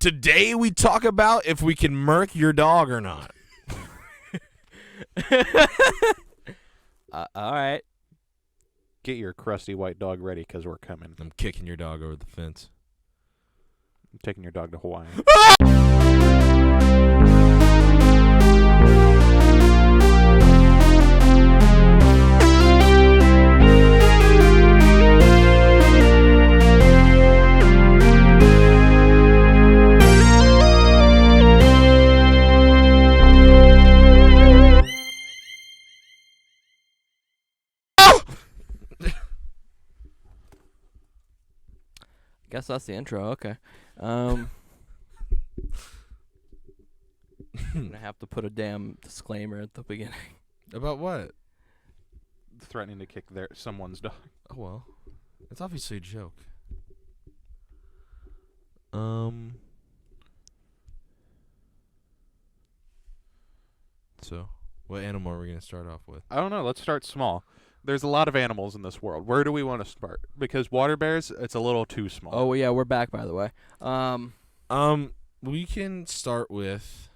Today we talk about if we can murk your dog or not. All right. Get your crusty white dog ready, because we're coming. I'm kicking your dog over the fence. I'm taking your dog to Hawaii. Guess that's the intro. Okay. I'm gonna have to put a damn disclaimer at the beginning. About what? Threatening to kick someone's dog. Oh, well. It's obviously a joke. So, what animal are we going to start off with? I don't know. Let's start small. There's a lot of animals in this world. Where do we want to start? Because water bears, it's a little too small. Oh yeah, we're back, by the way. We can start with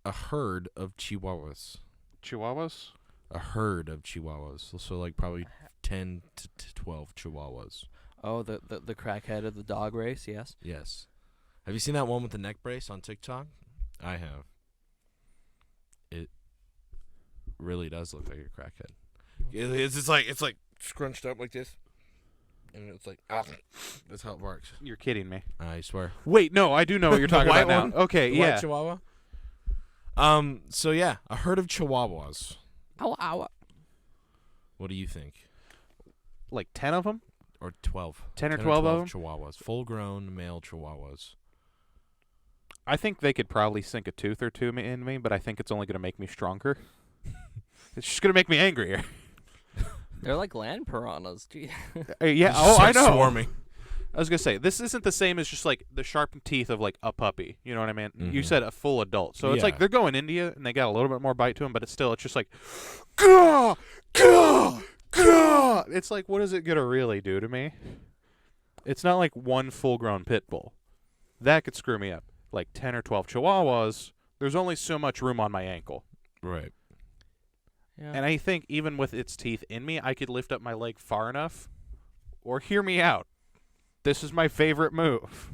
a herd of chihuahuas. Chihuahuas? A herd of chihuahuas. So like probably 10 to 12 chihuahuas. Oh, the crackhead of the dog race, yes. Yes. Have you seen that one with the neck brace on TikTok? I have. It really does look like a crackhead. It's like scrunched up like this, and it's like that's how it works. You're kidding me. I swear. Wait, no, I do know what you're talking about now. One? Okay, the yeah. white chihuahua. So yeah, a herd of chihuahuas. Ow. What do you think? Like 10 of them? Or 12. 10 or 12 of them? Chihuahuas. Full-grown male chihuahuas. I think they could probably sink a tooth or two in me, but I think it's only going to make me stronger. It's just going to make me angrier. They're like land piranhas. Gee. Yeah, I know. Swarming. I was going to say, this isn't the same as just like the sharp teeth of like a puppy. You know what I mean? Mm-hmm. You said a full adult. So it's Yeah. like they're going into you and they got a little bit more bite to them, but it's just like, gah, gah, gah. It's like, what is it going to really do to me? It's not like one full-grown pit bull. That could screw me up. Like 10 or 12 chihuahuas, there's only so much room on my ankle. Right. Yeah. And I think even with its teeth in me, I could lift up my leg far enough. Or hear me out. This is my favorite move.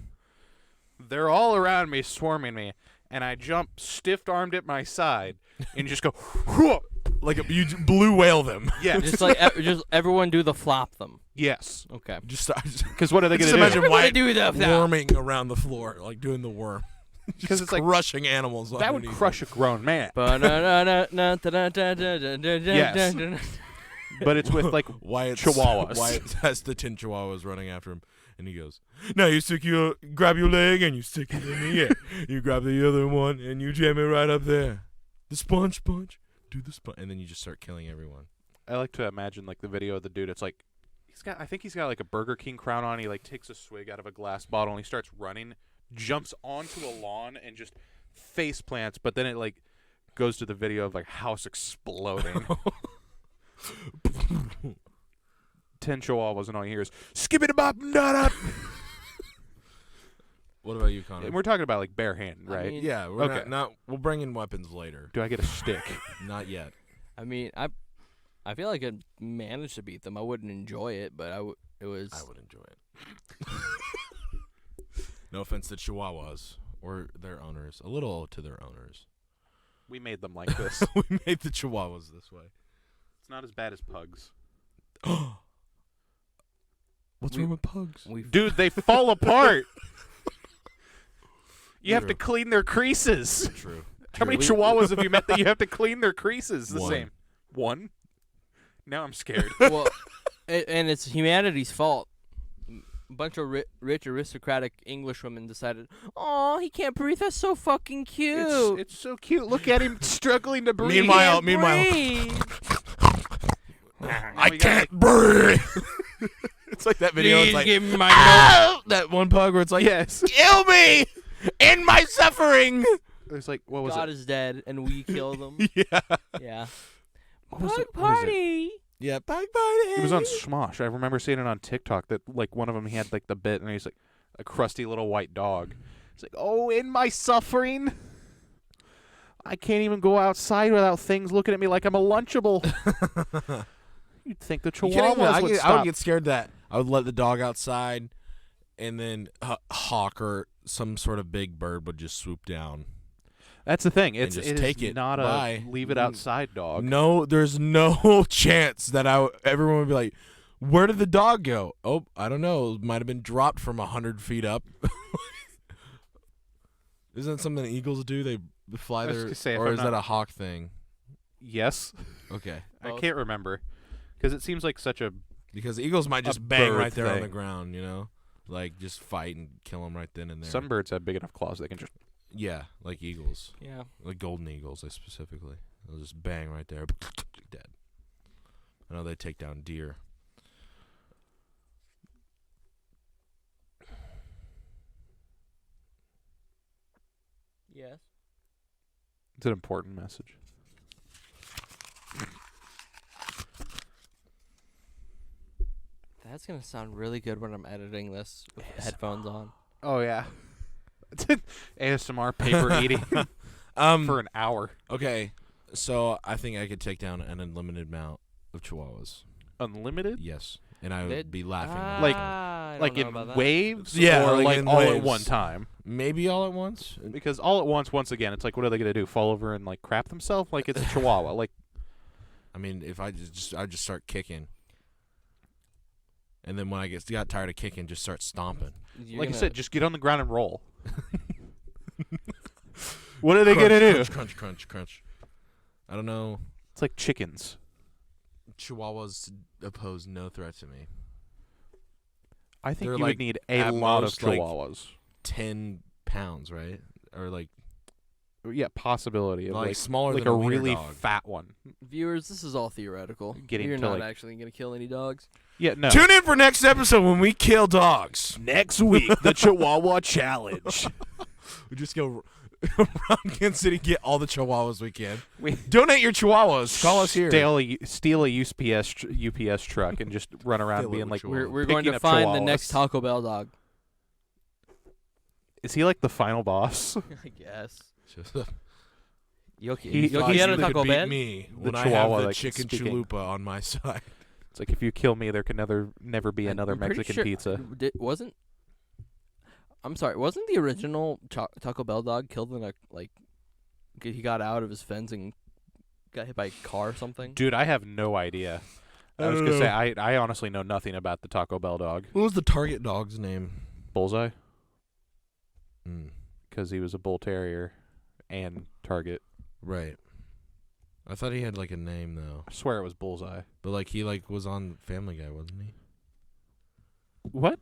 They're all around me, swarming me, and I jump stiff-armed at my side and just go, whoop. Like you blue whale them. Yeah. just like just everyone do the flop them. Yes. Okay. Because what are they going Just to do? imagine Wyatt do that. worming around the floor, like doing the worm. Because it's like crushing animals. that would crush a grown man. Yes. But it's with like chihuahuas. Wyatt has the 10 chihuahuas running after him, and he goes, "Now you grab your leg and you stick it in the air. You grab the other one and you jam it right up there. The sponge punch, do the sponge, and then you just start killing everyone." I like to imagine like the video of the dude. It's like I think he's got like a Burger King crown on. He like takes a swig out of a glass bottle and he starts running, jumps onto a lawn and just face plants. But then it like goes to the video of like house exploding. 10 chihuahuas and all you hear is skip it bop da. What about you, Connor? And we're talking about like bare hand, right? I mean, Yeah, we're Okay. not. We'll bring in weapons later. Do I get a stick? Not yet. I mean, I feel like I'd manage to beat them. I wouldn't enjoy it, but I would enjoy it. No offense to chihuahuas or their owners. A little to their owners. We made them like this. We made the chihuahuas this way. It's not as bad as pugs. What's wrong with pugs? Dude, they fall apart. You have True. to clean their creases. True. How many chihuahuas have you met that you have to clean their creases the One. same? One? Now I'm scared. Well, and it's humanity's fault. A bunch of rich aristocratic English women decided, "Oh, he can't breathe. That's so fucking cute." It's so cute. Look at him struggling to breathe. Meanwhile, Breathe. I can't breathe. It's like that video. Please It's like, give me my that one pug where it's like, yes. kill me in my suffering. There's like, what was God it? is dead, and we kill them. Yeah. Yeah. What was it? Pug What is it? party. Yeah, pug party. It was on Smosh. I remember seeing it on TikTok that like one of them he had like the bit and he's like, a crusty little white dog. It's like, oh, in my suffering, I can't even go outside without things looking at me like I'm a Lunchable. You'd think the Chihuahuas would stop. I would get scared that I would let the dog outside, and then a hawk or some sort of big bird would just swoop down. That's the thing. And just it take is it. not Bye. a leave it outside dog. No, there's no chance that everyone would be like, where did the dog go? Oh, I don't know. It might have been dropped from 100 feet up. Isn't that something that eagles do? They fly was their, gonna say, if or I'm is not- that a hawk thing? Yes. Okay. I Both. can't remember because it seems like such a Because eagles might A just bang bird right there on thing. the ground, you know? Like, just fight and kill them right then and there. some birds have big enough claws they can just. Yeah, like eagles. Yeah. Like golden eagles, like specifically. They'll just bang right there. Dead. I know they take down deer. Yes. It's an important message. That's gonna sound really good when I'm editing this with headphones on. Oh yeah. ASMR paper eating for an hour. Okay, so I think I could take down an unlimited amount of chihuahuas. Unlimited? Yes, and I would They'd- be laughing. all the Like- time. I don't Like know in about that. waves? Yeah, or like like in all at waves. one time? Maybe all at once. Because all at once again, it's like, what are they gonna do? Fall over and like crap themselves? Like it's a chihuahua. Like I mean, if I just start kicking, and then when I got tired of kicking, just start stomping. like I said, just get on the ground and roll. What are they gonna do? Crunch, crunch, crunch, crunch. I don't know. It's like chickens. Chihuahuas pose no threat to me. I think They're you like would need a at lot of most, like, chihuahuas. 10 pounds, right? Or like Yeah, possibility of like smaller like than a wiener really dog. fat one. Viewers, this is all theoretical. Getting You're to, not like- actually gonna kill any dogs. Yeah, no. Tune in for next episode when we kill dogs. Next week, the Chihuahua Challenge. We just go around Kansas City, get all the chihuahuas we can. We Donate your chihuahuas. Call us here. Steal a UPS truck and just run around Fill it being with like, chihuahuas. We're going picking to up find the chihuahuas. next Taco Bell dog. Is he like the final boss? I guess. Just- You'll He- get he's out you of could Taco beat Bell. me The when I chihuahua have the that can chicken speak chalupa on my side. It's like, if you kill me, there can never be another I'm pretty Mexican sure- pizza. Wasn't? I'm sorry. Wasn't the original Taco Bell dog killed in a he got out of his fence and got hit by a car or something? Dude, I have no idea. I was don't gonna know. say I honestly know nothing about the Taco Bell dog. What was the target dog's name? Bullseye, Mm, because he was a bull terrier and target. right. I thought he had like a name though, I swear it was Bullseye. but like he was on Family Guy, wasn't he? What?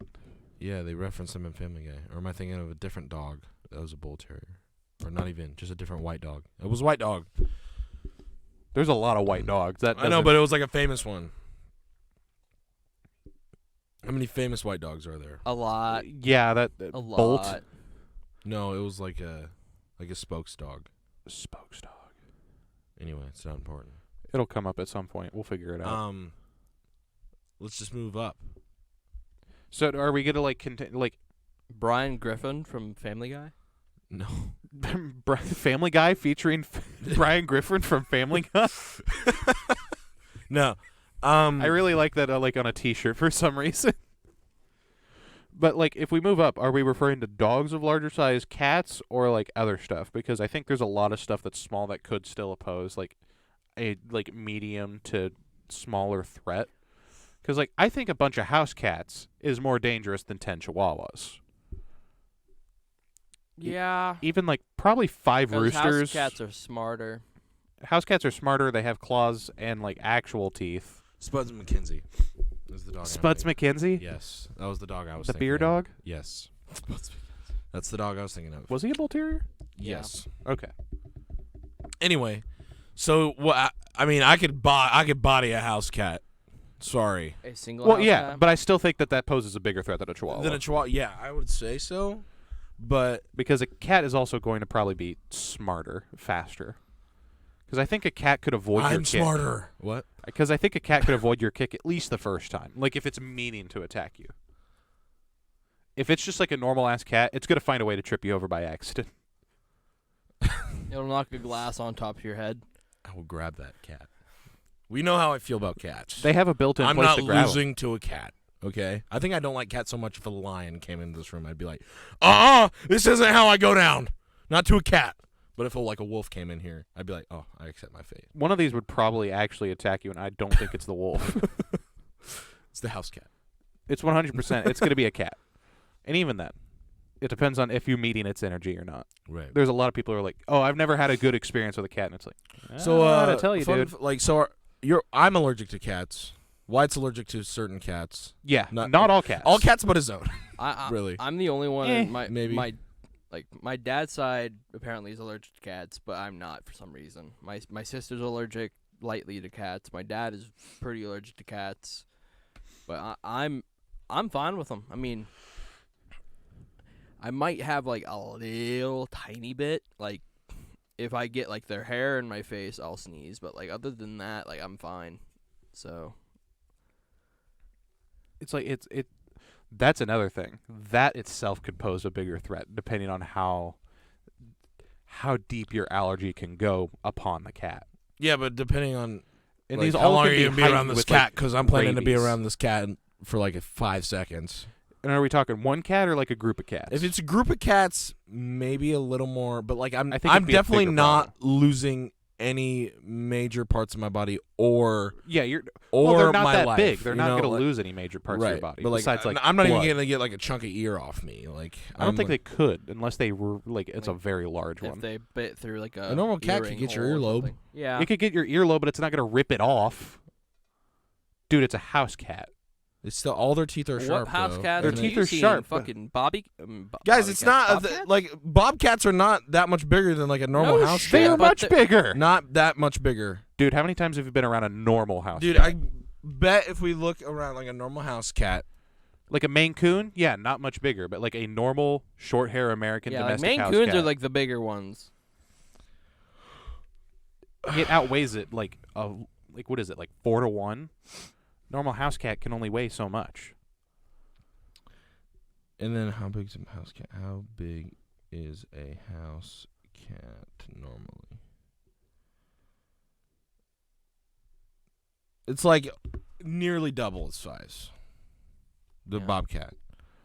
Yeah, they referenced him in Family Guy. Or am I thinking of a different dog that was a bull terrier? Or not even, just a different white dog. It was a white dog. There's a lot of white dogs. That I know, doesn't- but it was like a famous one. How many famous white dogs are there? A lot. yeah, that A lot. Bolt No, it was like a spokes dog. spokes dog. Anyway, it's not important. It'll come up at some point. We'll figure it out. Let's just move up. So are we gonna like Brian Griffin from Family Guy. No. Family Guy featuring Brian Griffin from Family Guy? No. I really like that like on a T-shirt for some reason. But like, if we move up, are we referring to dogs of larger size, cats, or like other stuff? Because I think there's a lot of stuff that's small that could still pose like a like medium to smaller threat. Because like, I think a bunch of house cats is more dangerous than 10 chihuahuas. Yeah. Even like probably 5 roosters. House cats are smarter. House cats are smarter. They have claws and like actual teeth. Spuds McKenzie is the dog. Spuds McKenzie, Yes, that was the dog I was the thinking beer of. dog. Yes. That's the dog I was thinking of. Was he a bull terrier? Yes. Okay. Anyway, so what? I mean, I could body a house cat. Sorry. A single. Well, house yeah, cat? but I still think that poses a bigger threat than a chihuahua. Then a chihuahua. Yeah, I would say so. But Because a cat is also going to probably be smarter, faster. Because I think a cat could avoid your I'm kick. smarter. What? Because I think a cat could avoid your kick at least the first time. Like if it's meaning to attack you. If it's just like a normal ass cat, it's gonna find a way to trip you over by accident. It'll knock a glass on top of your head. I will grab that cat. We know how I feel about cats. They have a built-in I'm place not to grab 'em. losing to a cat. Okay, I think I don't like cats so much. If a lion came into this room, I'd be like, this isn't how I go down. Not to a cat. But if a wolf came in here, I'd be like, oh, I accept my fate. One of these would probably actually attack you, and I don't think it's the wolf. It's the house cat. It's 100%. It's gonna be a cat, and even then, it depends on if you're meeting its energy or not. Right. There's a lot of people who are like, oh, I've never had a good experience with a cat, and it's like, So, I gotta tell you, fun dude. I'm allergic to cats. Wyatt's allergic to certain cats. Yeah, Not- not all cats. All cats but his own. Really? Really. I'm the only one. maybe. My dad's side apparently is allergic to cats, but I'm not for some reason. My sister's allergic lightly to cats. My dad is pretty allergic to cats, but I'm fine with them. I mean, I might have like a little tiny bit, like if I get like their hair in my face, I'll sneeze. But like other than that, like I'm fine. So It's like it. That's another thing. That itself could pose a bigger threat, depending on how deep your allergy can go upon the cat. Yeah, but depending on And like, these how all long can are be you gonna be around heightened this with, cat? like, Because I'm planning to be rabies. around this cat for like 5 seconds. And are we talking one cat or like a group of cats? If it's a group of cats, maybe a little more. But like I think I'm it'd be a definitely bigger not losing any major parts of my body or yeah, you're. or Well, they're not my that life, big. They're you not know, going to like- lose any major parts right. of your body. But like, besides, like I'm not blood. even gonna get like a chunk of ear off me. Like I don't think they could unless they were like it's a very large if one. they bit through like A normal cat could earring get your hole or earlobe. something. Yeah. It could get your earlobe, but it's not going to rip it off. Dude, it's a house cat. It's still all their teeth are sharp. What house though. cats? Their And teeth have you are seen? sharp, but- Fucking Bobby. Guys, it's not like bobcats are not that much bigger than like a normal No house shit. They're cat. but much bigger. Not that much bigger. Dude, how many times have you been around a normal house Dude, cat? I bet if we look around like a normal house cat, Like a Maine Coon? Yeah, not much bigger, but like a normal short hair American Yeah, like domestic Maine house Coons cat. are like the bigger ones. It outweighs it like what is it, like 4 to 1? Normal house cat can only weigh so much. and then how big is a house cat? How big is a house cat normally? It's like nearly double its size. The Yeah. bobcat,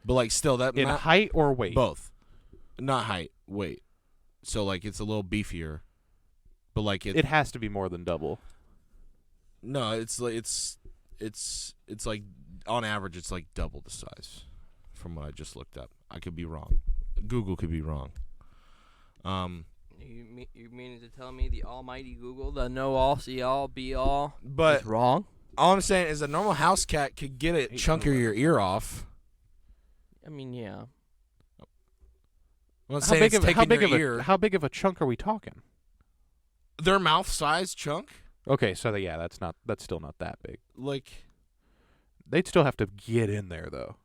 but like still that In not, height or weight? both, not height, weight. So like it's a little beefier, but like It has to be more than double. no, it's like it's like on average it's like double the size from what I just looked up. I could be wrong. Google could be wrong. You meaning to tell me the almighty Google, the know all, see all, be all, But is wrong? all I'm saying is a normal house cat could get a chunk of your ear off. I mean, yeah. I'm not saying it's taking your ear. How big of a chunk are we talking? Their mouth size chunk? Okay, so that's still not that big. Like They'd still have to get in there though.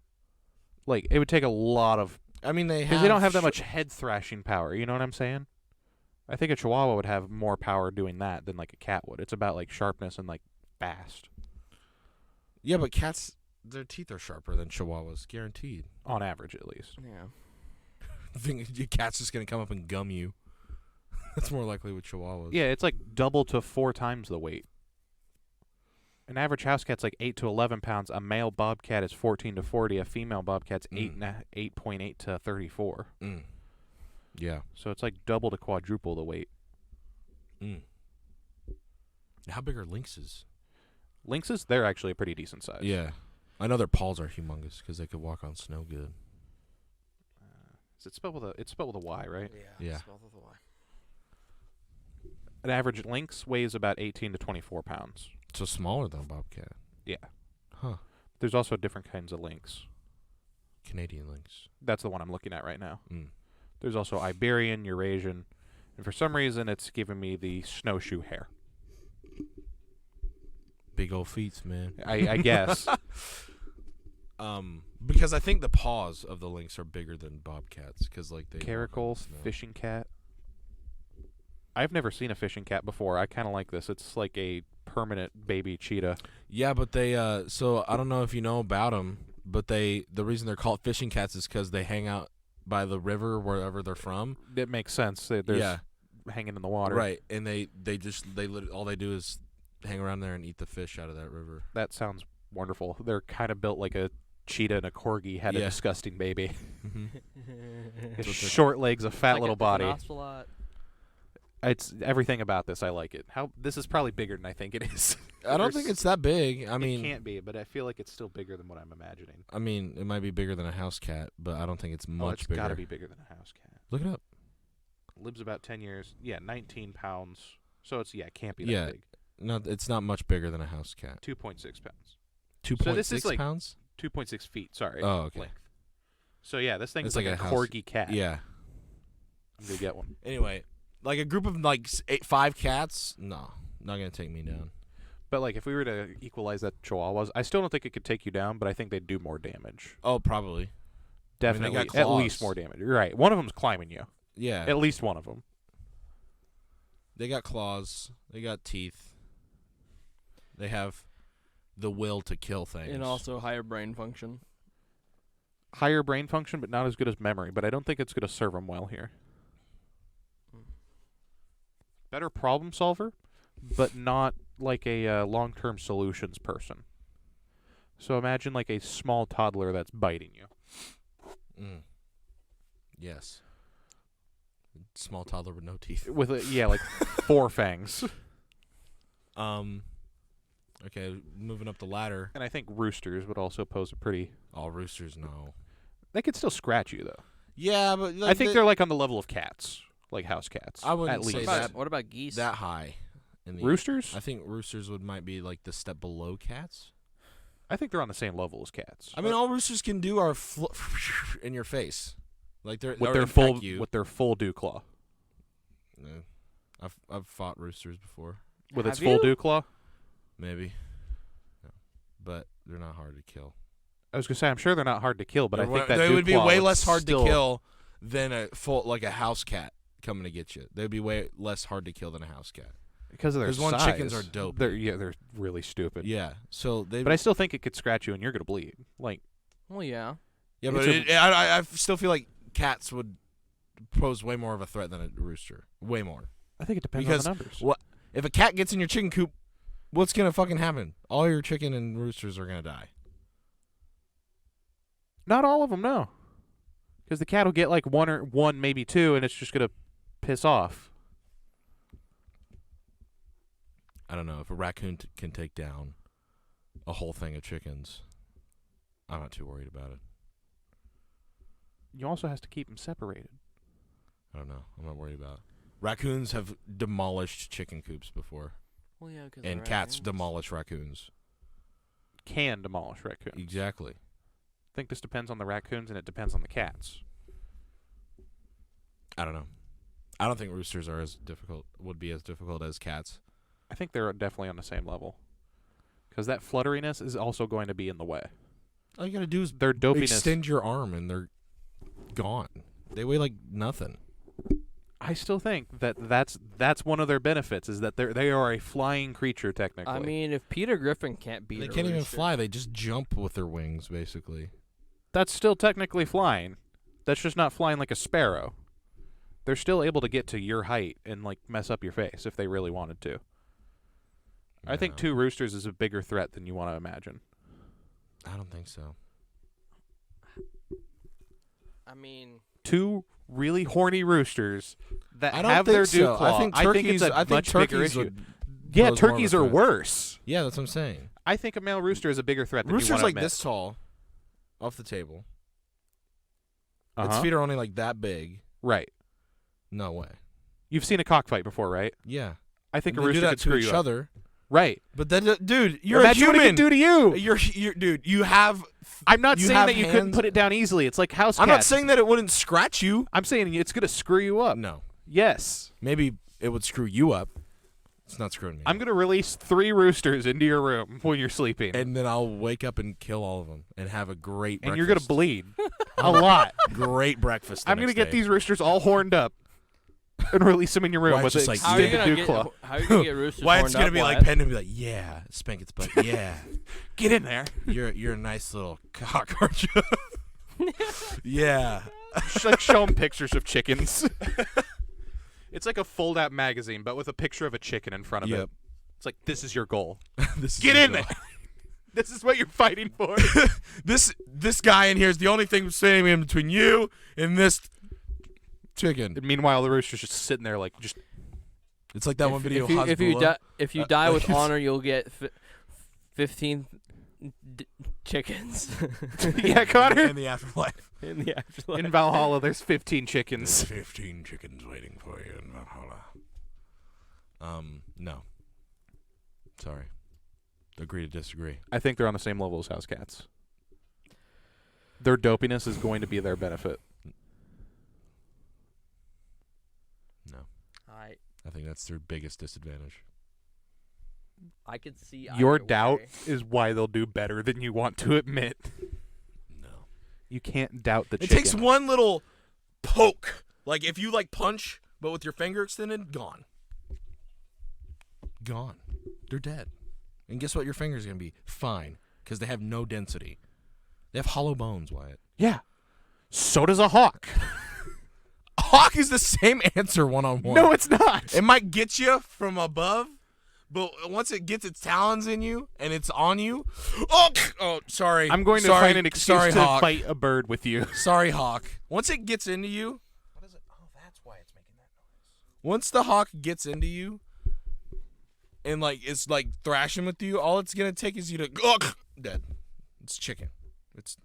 Like it would take a lot of I mean they because have they don't have that much head thrashing power. You know what I'm saying? I think a Chihuahua would have more power doing that than like a cat would. It's about like sharpness and like fast Yeah, but cats their teeth are sharper than Chihuahuas, guaranteed. on average at least. Yeah. I think your cat's just gonna come up and gum you. That's more likely with Chihuahuas. Yeah, it's like double to 4 times the weight. An average house cat's like 8 to 11 pounds. A male bobcat is 14 to 40. A female bobcat's 8.8 to 34. Mm. Yeah. So it's like double to quadruple the weight. Mm. How big are lynxes? Lynxes, they're actually a pretty decent size. Yeah. I know their paws are humongous because they could walk on snow good. Is it spelled with a? It's spelled with a Y, right? Yeah. spelled with a Y. An average lynx weighs about 18 to 24 pounds. So smaller than a bobcat. Yeah. Huh. There's also different kinds of lynx. Canadian lynx. That's the one I'm looking at right now. Mm. There's also Iberian, Eurasian, and for some reason it's giving me the snowshoe hair. Big old feet, man. I guess. Because I think the paws of the lynx are bigger than bobcats. Because like they Caracal, fishing cat. I've never seen a fishing cat before. I kind of like this. It's like a permanent baby cheetah. Yeah, but they so I don't know if you know about them, but the reason they're called fishing cats is because they hang out by the river wherever they're from. It makes sense. There's hanging in the water. Right, and they all they do is hang around there and eat the fish out of that river. That sounds wonderful. They're kind of built like a cheetah and a corgi had a disgusting baby. Short legs, a fat like little body. Ocelot. It's everything about this. I like it. This is probably bigger than I think it is. I don't think it's that big. I mean, it can't be, but I feel like it's still bigger than what I'm imagining. I mean, it might be bigger than a house cat, but I don't think it's much bigger. It's got to be bigger than a house cat. Look it up. Lives about 10 years. Yeah, 19 pounds. So it can't be that big. No, it's not much bigger than a house cat. 2.6 pounds. 2.6 pounds? 2.6 feet, sorry. Oh, okay. Length. So yeah, this thing is like like a corgi cat. Yeah. I'm going to get one. Anyway, like a group of like 5 cats, no, not going to take me down. But like if we were to equalize that chihuahuas, I still don't think it could take you down, but I think they'd do more damage. Oh, probably. Definitely, I mean, at least more damage. You're right. One of them's climbing you. Yeah. At least one of them. They got claws. They got teeth. They have the will to kill things. And also higher brain function. Higher brain function, but not as good as memory. But I don't think it's going to serve them well here. Better problem solver, but not like a long-term solutions person. So imagine like a small toddler that's biting you. Yes. Small toddler with no teeth. With like 4 fangs. Okay, moving up the ladder. And I think roosters would also pose a pretty... All roosters, no. They could still scratch you, though. Yeah, but... Like, I think they're like on the level of cats. Like house cats. I wouldn't at say least. that. What about geese? That high. Roosters? I think roosters might be like the step below cats. I think they're on the same level as cats. I mean, all roosters can do are in your face. Like they're with their full dew claw. No. I've fought roosters before. With its Have full you? dew claw? Maybe. No. But they're not hard to kill. I was gonna say I'm sure they're not hard to kill, but I think that they dew would be claw way would less hard still... to kill than a house cat coming to get you. They'd be way less hard to kill than a house cat. Because of their size. Because chickens are dope. They're really stupid. Yeah. So they. But I still think it could scratch you and you're gonna bleed. Like. Well, yeah. Yeah, but I still feel like cats would pose way more of a threat than a rooster. Way more. I think it depends Because on the numbers. What if a cat gets in your chicken coop? What's gonna fucking happen? All your chicken and roosters are gonna die. Not all of them, no. Because the cat will get like one, maybe 2, and it's just gonna piss off. I don't know if a raccoon can take down a whole thing of chickens. I'm not too worried about it. You also has to keep them separated. I don't know. I'm not worried about it. Raccoons have demolished chicken coops before. Well, yeah, 'cause And cats demolish raccoons. Can demolish raccoons. Exactly. I think this depends on the raccoons and it depends on the cats. I don't know. I don't think roosters would be as difficult as cats. I think they're definitely on the same level. Because that flutteriness is also going to be in the way. All you gotta do is their dopiness. Extend your arm and they're gone. They weigh like nothing. I still think that's one of their benefits is that they are a flying creature technically. I mean, if Peter Griffin can't beat They a can't even rooster- fly. They just jump with their wings, basically. That's still technically flying. That's just not flying like a sparrow. They're still able to get to your height and like mess up your face if they really wanted to. I think 2 roosters is a bigger threat than you want to imagine. I don't think so. I mean, 2 really horny roosters that I don't have think their dew so. claw. I think turkeys. it's a much bigger issue. Would Yeah, pose more of a turkeys are threat. worse. Yeah, that's what I'm saying. I think a male rooster is a bigger threat than you Rooster's want to like admit. this tall, off the table. Its Uh-huh. feet are only like that big. Right. No way. You've seen a cockfight before, right? Yeah. I think a They do rooster that could to screw each you up. other. Right. But then, dude, you're Imagine a what it human. could do to you. You're dude. You have. I'm not you saying have that you couldn't hands- put it down easily. It's like house I'm cats. not saying that it wouldn't scratch you. I'm saying it's going to screw you up. No. Yes. Maybe it would screw you up. It's not screwing me. I'm going to release 3 roosters into your room when you're sleeping. And then I'll wake up and kill all of them and have a great breakfast. And you're going to bleed a lot. Great breakfast. I'm going to get these roosters all horned up and release them in your room Wyatt's with just an like, how are you extended gonna dew get claw. how are you gonna get roosters Wyatt's horned gonna up, be like Wyatt? Penn and be like, yeah, spank its butt, yeah. Get in there. You're a nice little cock, aren't you? Yeah. Just like show them pictures of chickens. It's like a fold-out magazine, but with a picture of a chicken in front of it. It's like, this is your goal. Get in there. This is what you're fighting for. This guy in here is the only thing standing in between you and this chicken. And meanwhile, the rooster's just sitting there like just. It's like that one video. If you die with honor, you'll get 15 chickens. Yeah, Connor. In the afterlife. In the afterlife. In Valhalla, there's 15 chickens. There's 15 chickens waiting for you in Valhalla. No. Sorry. Agree to disagree. I think they're on the same level as house cats. Their dopiness is going to be their benefit. No. I think that's their biggest disadvantage. could see Your either doubt way. is why they'll do better than you want to admit. No. You can't doubt the It chicken. takes one little poke. Like if you like punch, but with your finger extended, gone. Gone. They're dead. And guess what? Your finger's going to be fine because they have no density. They have hollow bones, Wyatt. Yeah. So does a hawk. A hawk is the same answer one-on-one. No, it's not. It might get you from above, but once it gets its talons in you and it's on you, sorry. I'm going to find an excuse to fight a bird with you. Sorry, hawk. Once it gets into you, what is it? Oh, that's why it's making that noise. Once the hawk gets into you, and like it's like thrashing with you, all it's gonna take is you to dead. It's chicken. It's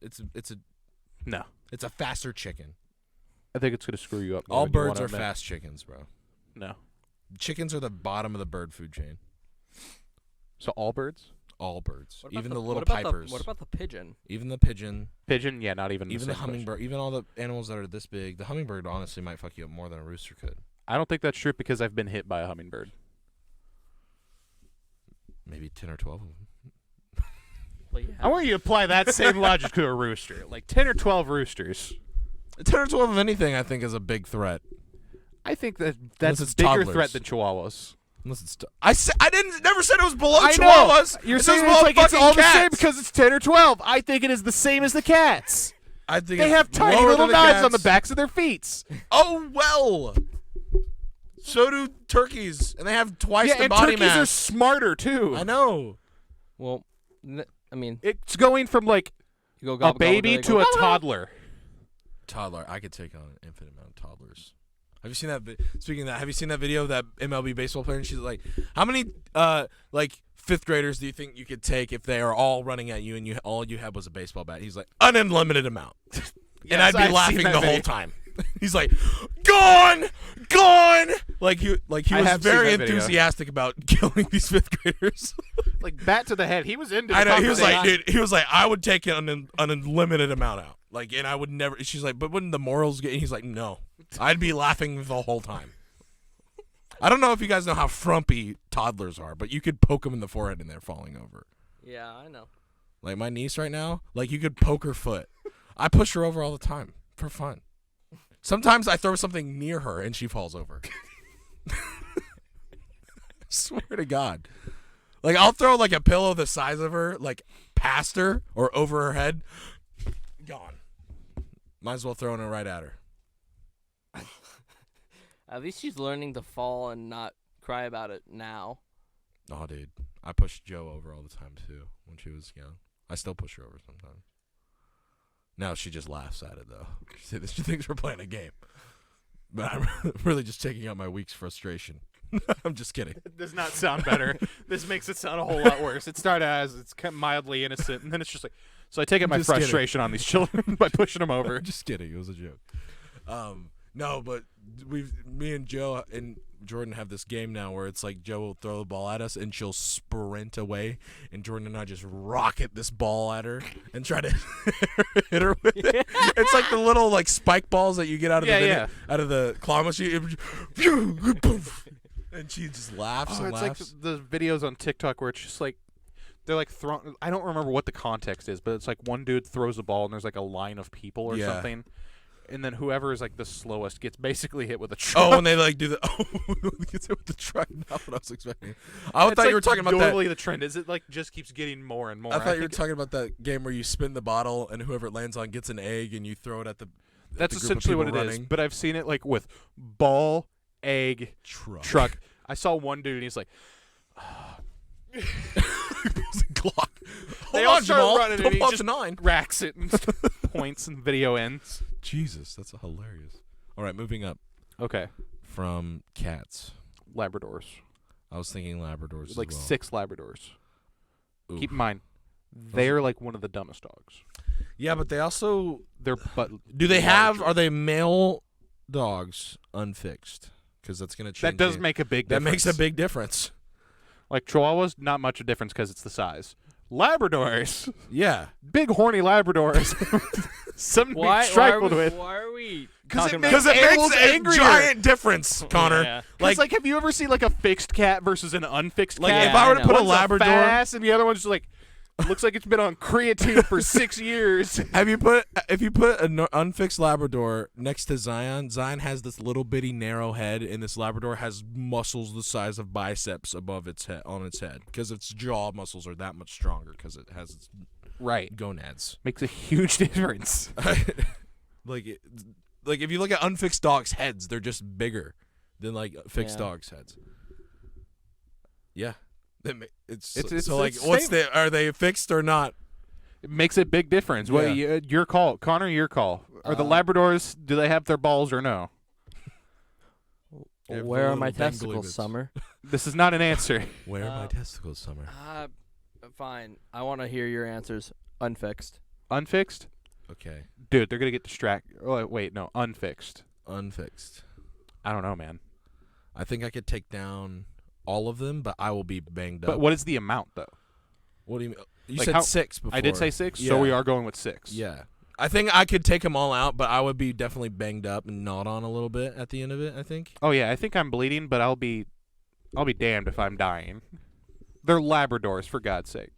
a faster chicken. I think it's gonna screw you up. All birds are fast chickens, bro. No. Chickens are the bottom of the bird food chain. So all birds? All birds, What about even the little what about pipers. What about the pigeon? Even the pigeon. Pigeon? Yeah, not even. Even the same question. hummingbird. Even all the animals that are this big. The hummingbird honestly might fuck you up more than a rooster could. I don't think that's true because I've been hit by a hummingbird. Maybe 10 or 12 of them. Well, yeah. I want you to apply that same logic to a rooster. Like 10 or 12 roosters. 10 or 12 of anything, I think, is a big threat. I think that's Unless a it's bigger toddlers. threat than chihuahuas. Unless it's I never said it was below I know. chihuahuas. You're It saying says it's like it's motherfucking all the same cats. because it's 10 or 12. I think it is the same as the cats. I think They it's have tiny lower little than knives on the cats. backs of their feet. Oh, well. So do turkeys, and they have twice Yeah, the and body turkeys are mass. smarter too. I know. Well, I mean, It's going from like you go a gobble, baby gobble, to gobble, a gobble. toddler. Toddler. I could take on an infinite amount of toddlers. Have you seen that? Speaking of that, have you seen that video of that MLB baseball player? And she's like, how many like fifth graders do you think you could take if they are all running at you and all you had was a baseball bat? He's like, an unlimited amount. And I'd be I've laughing seen the that whole video. time. He's like, gone. Like he I was have seen very that video. enthusiastic about killing these fifth graders. Like bat to the head. He was into the I know. He was like, conversation. dude. He was like, I would take an unlimited amount out. Like, and I would never. She's like, but wouldn't the morals get? He's like, no. I'd be laughing the whole time. I don't know if you guys know how frumpy toddlers are, but you could poke them in the forehead and they're falling over. Yeah, I know. Like my niece right now, like you could poke her foot. I push her over all the time for fun. Sometimes I throw something near her and she falls over. I swear to God. Like I'll throw like a pillow the size of her, like past her or over her head. Gone. Might as well throw it right at her. At least she's learning to fall and not cry about it now. Oh, dude. I pushed Joe over all the time, too, when she was young. I still push her over sometimes. Now she just laughs at it, though. She thinks we're playing a game. But I'm really just taking out my week's frustration. I'm just kidding. It does not sound better. This makes it sound a whole lot worse. It started as it's kind of mildly innocent, and then it's just like, so I take out my Just kidding. frustration on these children by pushing them over. I'm just kidding. It was a joke. No, but me and Joe and Jordan have this game now where it's like Joe will throw the ball at us and she'll sprint away, and Jordan and I just rocket this ball at her and try to hit her with it. It's like the little like spike balls that you get out of out of the claw machine, and she just laughs and It's laughs. like the videos on TikTok where it's just like they're like throwing. I don't remember what the context is, but it's like one dude throws the ball and there's like a line of people or Yeah. something. and then whoever is like the slowest gets basically hit with a truck. Oh, when they like do the gets hit with the truck. Not what I was expecting. I It's thought like you were talking about that. normally the trend is it like just keeps getting more and more. I thought you were think talking about that game where you spin the bottle and whoever it lands on gets an egg and you throw it at the. that's the group of essentially what it people is. running. But I've seen it like with ball, egg, truck. I saw one dude and he's like, Glock. They Hold all on, start Jamal. running and Don't he pull up just to 9. racks it and points and video ends. Jesus, that's hilarious. All right, moving up Okay, from cats. Labradors. I was thinking Labradors Like as well. 6 Labradors. Oof. Keep in mind, they're like one of the dumbest dogs. Yeah, but they also They're but do they have? larger. Are they male dogs unfixed? Because that's gonna change. That does make a big that difference. makes a big difference. Like Chihuahuas, not much of a difference because it's the size. Labradors, Yeah, big horny Labradors. Something to be Why striped with. Why are we? Because talking it about makes because it animals makes a angrier. giant difference, Connor. Yeah. Like, have you ever seen like a fixed cat versus an unfixed Like, cat? if I were to I know. put a One's Labrador, fat ass and the other one's just like looks like it's been on creatine for 6 years. if you put an unfixed Labrador next to Zion, Zion has this little bitty narrow head, and this Labrador has muscles the size of biceps above its head on its head because its jaw muscles are that much stronger because it has its Right, gonads. makes a huge difference. like if you look at unfixed dogs' heads, they're just bigger than like fixed Yeah. dogs' heads. Yeah, it's It's so like it's what's stable. are they fixed or not? It makes a big difference. Well, your call, Connor. Your call. Are the Labradors? Do they have their balls or no? They have Where the are my little dangly testicles, bits. Summer? This is not an answer. Where are my testicles, Summer? Fine. I want to hear your answers. Unfixed. Unfixed, Okay, dude. They're gonna get distracted. Oh, wait, no, unfixed. unfixed. I don't know, man. I think I could take down all of them, but I will be banged up. But what is the amount though? What do you mean? You Like said how- 6 before. I did say 6, Yeah. so we are going with 6. Yeah. I think I could take them all out, but I would be definitely banged up and gnawed on a little bit at the end of it, I think. Oh yeah, I think I'm bleeding, but I'll be damned if I'm dying. They're Labradors, for God's sake.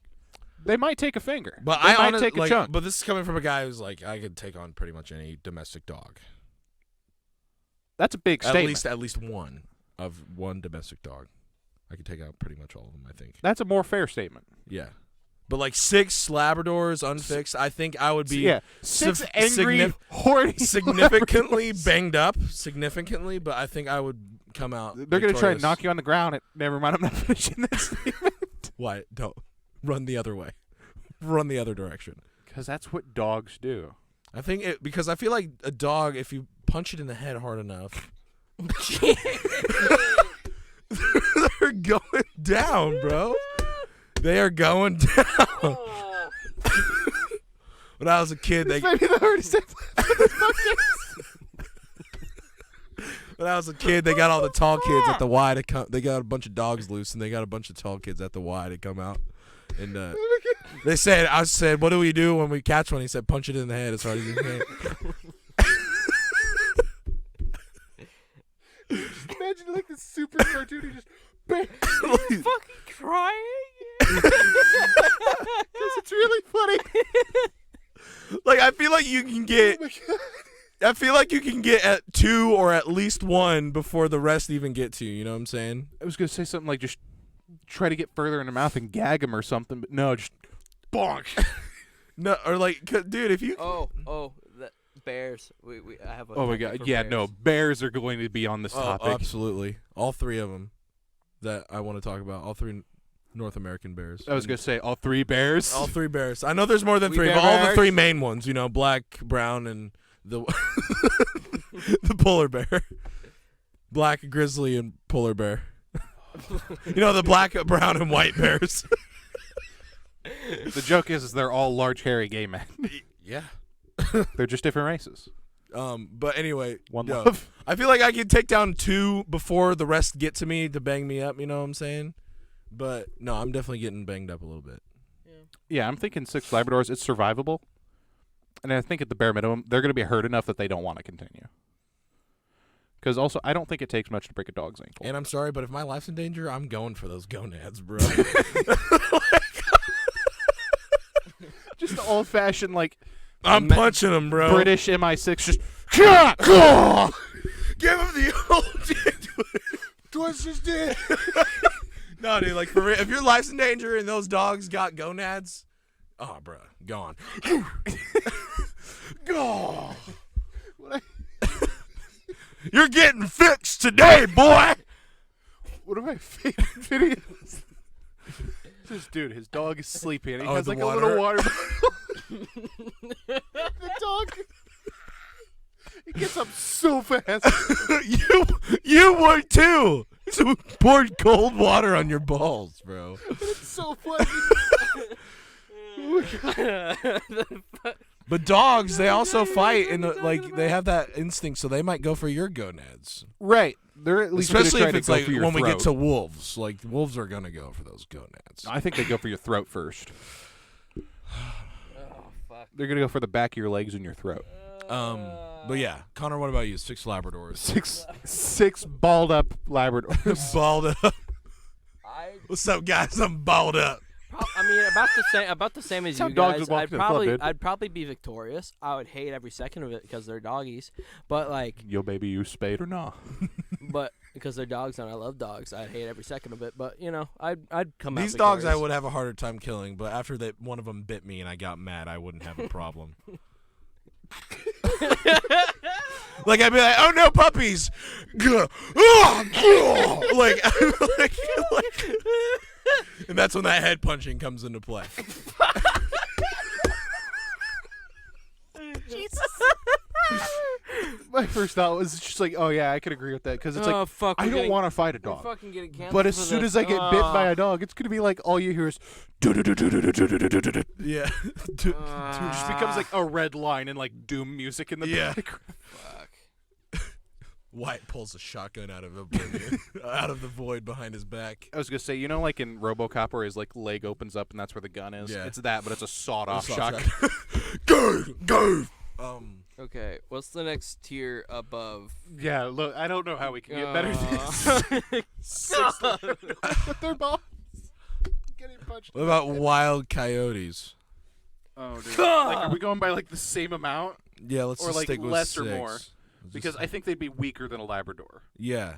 They might take a finger. But they I might honestly take a chunk. But this is coming from a guy who's like, I could take on pretty much any domestic dog. That's a big statement. At least one domestic dog. I could take out pretty much all of them, I think. That's a more fair statement. Yeah. But like 6 Labradors unfixed, I think I would be Yeah, 6 sig- angry, signif- horny, significantly Labradors. banged up. Significantly, but I think I would come out They're gonna try and victorious. knock you on the ground. Never mind, I'm not finishing this. Why? Don't. Run the other way. Run the other direction. Because that's what dogs do. I think because I feel like a dog, if you punch it in the head hard enough, they're going down, bro. They are going down. When I was a kid, This may be the hardest when I was a kid, they got all the tall kids at the Y to come. They got a bunch of dogs loose, and they got a bunch of tall kids at the Y to come out. And I said, what do we do when we catch one? He said, punch it in the head as hard as you can. Imagine like this super cartoony just bang. Fucking crying. It's really funny. Like I feel like you can get. Oh my God. I feel like you can get at 2 or at least 1 before the rest even get to you. You know what I'm saying? I was gonna say something like just try to get further in the mouth and gag him or something, but no, just bonk. No, or like, dude, if you. The bears. I have a. Oh my technique God! for Yeah, bears. no, bears are going to be on this Oh, topic. absolutely. All 3 of them that I want to talk about. All 3 North American bears. I was gonna say all 3 bears. All 3 bears. I know there's more than We 3, bear but all the bears? 3 main ones. You know, black, brown, and the the polar bear. Black, grizzly, and polar bear. You know, the black, brown, and white bears. The joke is they're all large, hairy gay men. Yeah. They're just different races. But anyway, One no. love. I feel like I could take down 2 before the rest get to me to bang me up. You know what I'm saying? But no, I'm definitely getting banged up a little bit. Yeah, I'm thinking 6 Labradors. It's survivable, and I think at the bare minimum, they're going to be hurt enough that they don't want to continue. Because also, I don't think it takes much to break a dog's ankle. And I'm sorry, but if my life's in danger, I'm going for those gonads, bro. Just the old-fashioned, like, I'm punching him, bro. British MI6 just. Give him the old. What's just did? No, dude, like for real, if your life's in danger and those dogs got gonads, oh, bro, gone. Go. You're getting fixed today, boy. One of my favorite videos. This dude, his dog is sleeping and he has the like water. a little water bottle. The dog, he gets up so fast. you would too. So poured cold water on your balls, bro. It's so funny. But dogs, they also fight, and like they have that instinct, so they might go for your gonads. Right. They're at least Especially gonna if try it's to go like for your when we get throat. to wolves. Like wolves are gonna go for those gonads. I think they go for your throat first. Oh fuck. They're gonna go for the back of your legs and your throat. But yeah, Connor, what about you? 6 Labradors. Six balled up Labradors. Balled up. What's up, guys? I'm balled up. I mean, about the same as That's how you dogs guys. would walk to the club, dude. I'd probably be victorious. I would hate every second of it because they're doggies. But like, Yo, baby, you spayed or nah? but because they're dogs and I love dogs, I'd hate every second of it. But you know, I'd come out These dogs I victorious. would have a harder time killing, but after that one of them bit me and I got mad, I wouldn't have a problem. Like I'd be like, "Oh no, puppies!" like, and that's when that head punching comes into play. My first thought was just like, oh yeah, I could agree with that because it's like fuck, I don't want to fight a We're dog, fucking getting canceled but as for soon this. as I get bit by a dog, it's gonna be like all you hear is Yeah. it just becomes like a red line and like doom music in the Yeah. background. Fuck. Wyatt pulls a shotgun out of oblivion, out of the void behind his back. I was gonna say, you know, like in RoboCop where his like leg opens up and that's where the gun is. Yeah. It's that, but it's a sawed-off shotgun. Go, go. Okay, what's the next tier above? Yeah, look, I don't know how we can get better than this. With their balls. Getting punched. What about wild coyotes? Oh, dude. Like, are we going by like the same amount? Yeah, let's Or, just like, stick with less or 6. more? Because I think they'd be weaker than a Labrador. yeah,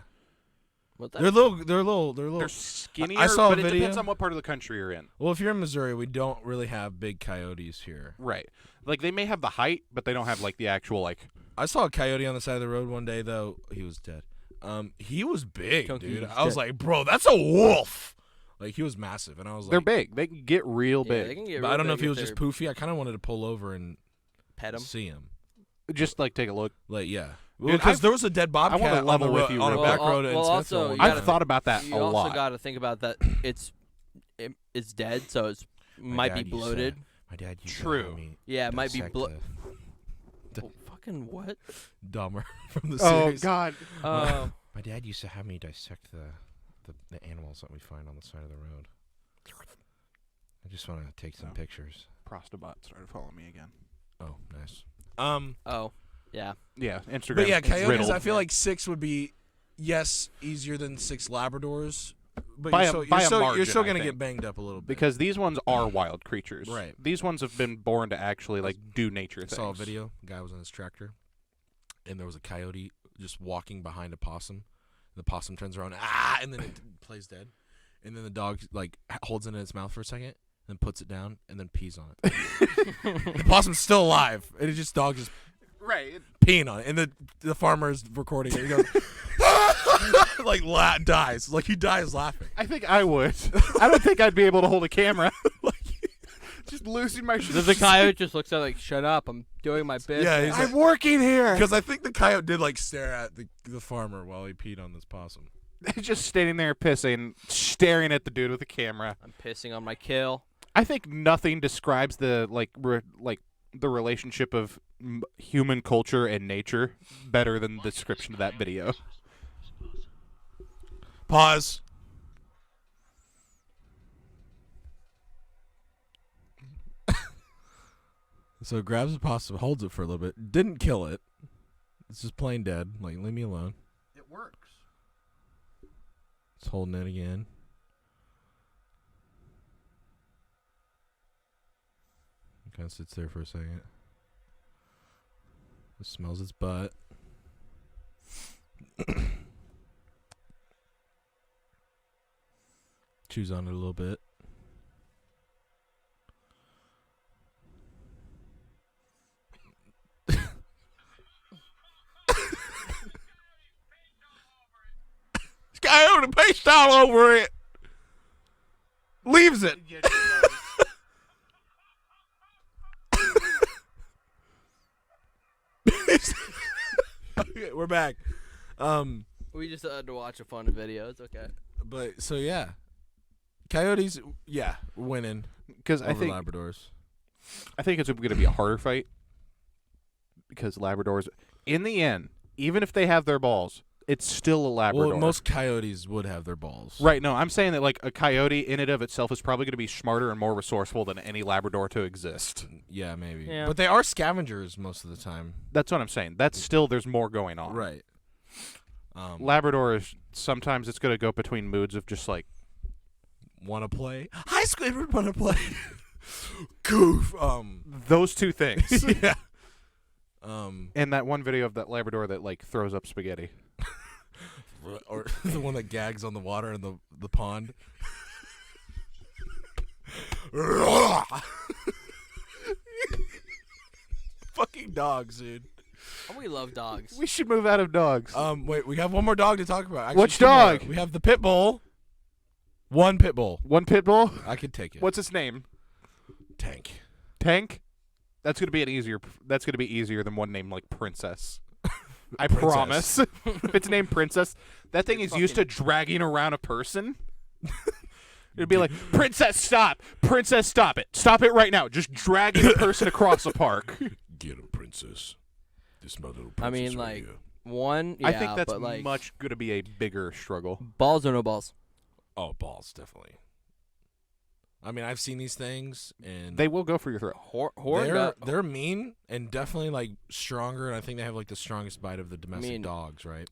What they're little. They're little. They're little. They're skinnier, I saw a but it video. depends on what part of the country you're in. Well, if you're in Missouri, we don't really have big coyotes here. Right. Like, they may have the height, but they don't have, like, the actual, like... I saw a coyote on the side of the road one day, though. He was dead. He was big, Chunky dude. was I was dead. like, bro, that's a wolf. Like, he was massive, and I was like, They're big. They can get real Yeah, big. they can get But I real don't know big if he was they're just poofy. I kind of wanted to pull over and pet 'em. see him. Just, like, take a look. Like, yeah. Dude, Because I've- there was a dead bobcat wanna level on, the with you on a real back quick. road in Well, Smithville. also, one you gotta- I've time. thought about that You a also lot. got to think about that it's dead, so it's might be dad used to- bloated. My dad used to True. have me Yeah, it might be dissect Oh, fucking what? the Dahmer from the Oh, series. God. Oh, My dad used to have me dissect the animals that we find on the side of the road. I just want to take some Oh. pictures. Prostobot started following me again. Oh, nice. oh, yeah. Yeah, Instagram. But yeah, coyotes. riddled. I feel like 6 would be easier than 6 Labradors. But By you're a- by a you're margin, still I gonna think. get banged up a little bit. Because these ones are wild creatures. Right. These ones have been born to actually, like, do nature I things. saw a video. A guy was on his tractor, and there was a coyote just walking behind a possum. The possum turns around, and then it plays dead. And then the dog like holds it in its mouth for a second, then puts it down, and then pees on it. The possum's still alive, and it's just dog just Right. peeing on it. And the farmer's recording it. He goes, like dies, like he dies laughing. I think I would. I don't think I'd be able to hold a camera. Just losing my shit. The coyote just looks at it like, shut up, I'm doing my business. Yeah, he's I'm working here. because I think the coyote did like stare at the farmer while he peed on this possum. Just standing there pissing, staring at the dude with the camera. I'm pissing on my kill. I think nothing describes the the relationship of human culture and nature better than the description of that video. Pause. So it grabs the possum, holds it for a little bit, didn't kill it. It's just plain dead. Like, leave me alone. It works. It's holding it again. Kind of sits there for a second. It smells his butt. Chews on it a little bit. This guy owed a paste towel over it. Leaves it. Okay, we're back. We just had to watch a fun video. It's okay. But so yeah, coyotes, winning Because over Labradors. I think it's going to be a harder fight because Labradors, in the end, even if they have their balls, it's still a Labrador. Well, most coyotes would have their balls. Right, no, I'm saying that like a coyote in and of itself is probably going to be smarter and more resourceful than any Labrador to exist. Yeah, maybe. Yeah. But they are scavengers most of the time. That's what I'm saying. That's still, there's more going on. Right. Labrador is, sometimes it's going to go between moods of just like, Want to play? Hi, Squidward, want to play? Goof. those two things. Yeah. And that one video of that Labrador that like throws up spaghetti. Or the one that gags on the water in the pond. Fucking dogs, dude. Oh, we love dogs. We should move out of dogs. Wait, we have one more dog to talk about. Actually, Which two more. dog? We have the pit bull. One pit bull. One pit bull. I could take it. What's its name? Tank? Tank. That's gonna be That's gonna be easier than one named like Princess. I Princess. promise. If it's named Princess, that thing is used to dragging around a person. It'd be like, Princess, stop! Princess, stop it! Stop it right now! Just dragging a person across a park. Get him, princess. This my little princess. I mean, right like, here. one, yeah, I think that's but like, much gonna be a bigger struggle. balls or no balls? Oh, balls, definitely. I mean, I've seen these things, and They will go for your throat. they're mean and definitely like stronger, and I think they have like the strongest bite of the domestic dogs, right?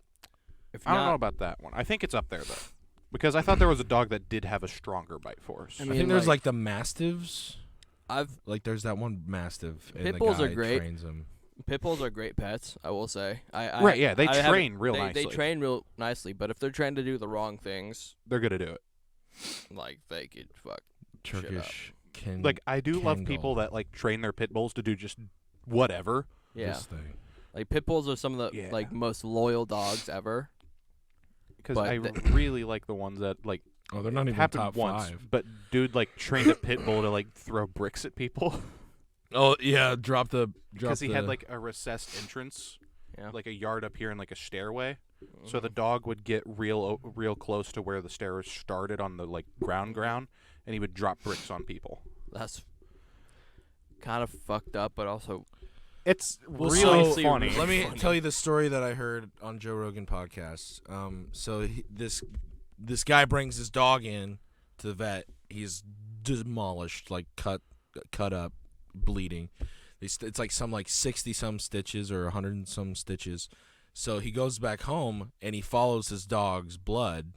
If I don't know not- about that one. I think it's up there though, because I thought there was a dog that did have a stronger bite force. I I mean, think there's like- like the mastiffs. I've Like there's that one mastiff, and Pit the bulls guy are great. trains them. Pit bulls are great pets. I will say. Right, yeah, they I train haven't- real they, nicely. They train real nicely, but if they're trying to do the wrong things, They're gonna do it. like they could fuck shit up. Turkish king. Like I do love Kangal. people that like train their pit bulls to do just whatever. Yeah, This thing. like pit bulls are some of the Yeah. like most loyal dogs ever. Because But I really like the ones that like Oh, they're not even happened top once, 5. but dude like trained a pit bull to like throw bricks at people Oh yeah, drop the because he had like a recessed entrance, Yeah. like a yard up here and like a stairway. So Mm-hmm. the dog would get real close to where the stairs started on the like ground, and he would drop bricks on people. That's kind of fucked up, but also It's Well, really so- funny. Let me tell you the story that I heard on Joe Rogan podcast. So this guy brings his dog in to the vet. He's demolished, like cut up, bleeding. It's like some like 60 some stitches or 100 and some stitches. So he goes back home and he follows his dog's blood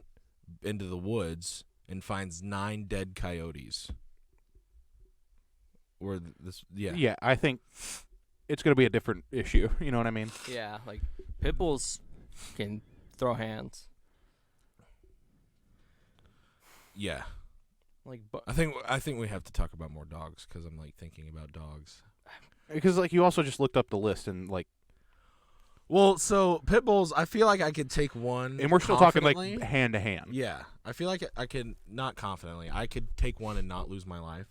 into the woods and finds 9 dead coyotes. Or Yeah, I think it's gonna be a different issue. You know what I mean? yeah, like pit bulls can throw hands. Yeah. Like, but I think we have to talk about more dogs because I'm like thinking about dogs. Because like you also just looked up the list and like, Well, so pit bulls, I feel like I could take one. and we're still talking confidently. like hand to hand. Yeah, I feel like I could not confidently. I could take one and not lose my life.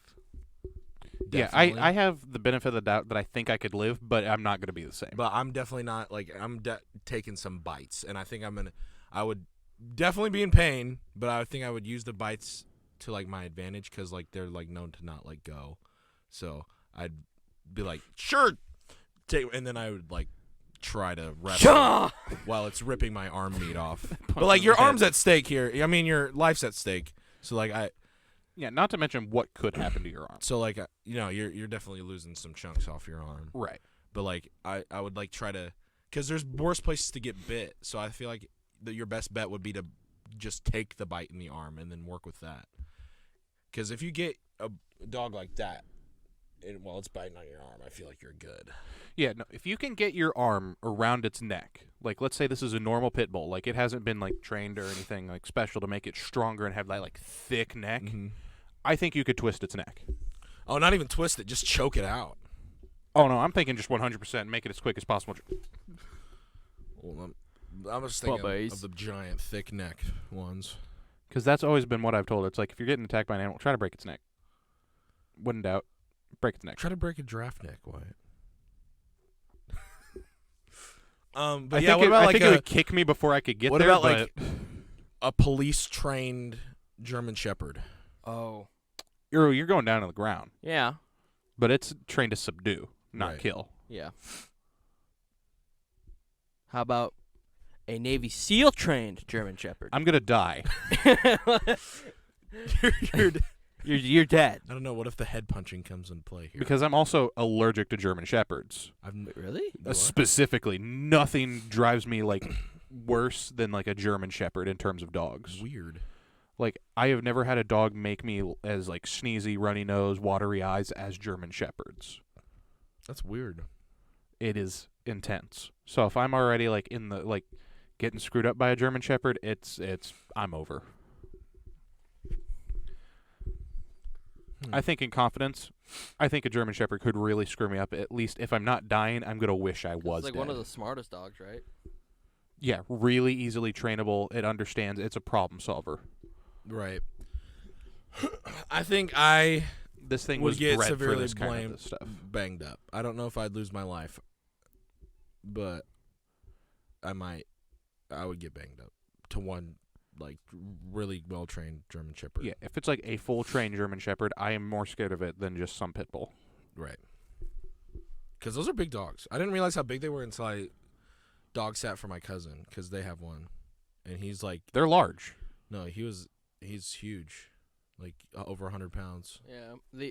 Yeah, Definitely. I have the benefit of the doubt that I think I could live, but I'm not gonna be the same. But I'm definitely not like I'm taking some bites, and I think I would definitely be in pain, but I think I would use the bites to like my advantage because like they're like known to not let go. So I'd be like, sure, and then I would like try to wrap it while it's ripping my arm meat off. But like your arm's at stake here. I mean, your life's at stake. So like Yeah, not to mention what could happen to your arm. so like you're definitely losing some chunks off your arm. Right. But like I would like try to, because there's worse places to get bit. So I feel like that your best bet would be to just take the bite in the arm and then work with that. Because if you get a dog like that, while it's biting on your arm, I feel like you're good. Yeah, no, if you can get your arm around its neck, like let's say this is a normal pit bull, like it hasn't been like trained or anything like special to make it stronger and have that like thick neck, I think you could twist its neck. Oh, not even twist it, just choke it out. Oh no, I'm thinking just 100% make it as quick as possible. Well, I'm just thinking of the giant, thick neck ones. Because that's always been what I've told. It's like if you're getting attacked by an animal, try to break its neck. When in doubt, break its neck. Try to break a giraffe neck, Wyatt. But I yeah, think what about I like think it would kick me before I could get what there. about but like a police-trained German Shepherd? Oh. you're going down to the ground, Yeah. but it's trained to subdue, not Right. kill. Yeah. How about a Navy SEAL trained German Shepherd? I'm gonna die. You're dead. I don't know. What if the head punching comes into play here? Because I'm also allergic to German Shepherds. Really? Specifically, nothing drives me like worse than like a German Shepherd in terms of dogs. Weird. Like I have never had a dog make me as like sneezy, runny nose, watery eyes as German Shepherds. That's weird. It is intense. So if I'm already like in the like getting screwed up by a German Shepherd, it's I'm over. I think in confidence, I think a German Shepherd could really screw me up. At least if I'm not dying, I'm gonna wish I was. It's like dead. one of the smartest dogs, right? Yeah, really easily trainable. It understands. It's a problem solver. Right. I think This thing would was get bred for severely this kind of stuff. banged up. I don't know if I'd lose my life, but I would get banged up to one like really well trained German Shepherd. Yeah, if it's like a full trained German Shepherd, I am more scared of it than just some pit bull. Right. Because those are big dogs. I didn't realize how big they were until I dog sat for my cousin because they have one, and he's like, They're large. no, he's huge, like over 100 pounds. Yeah.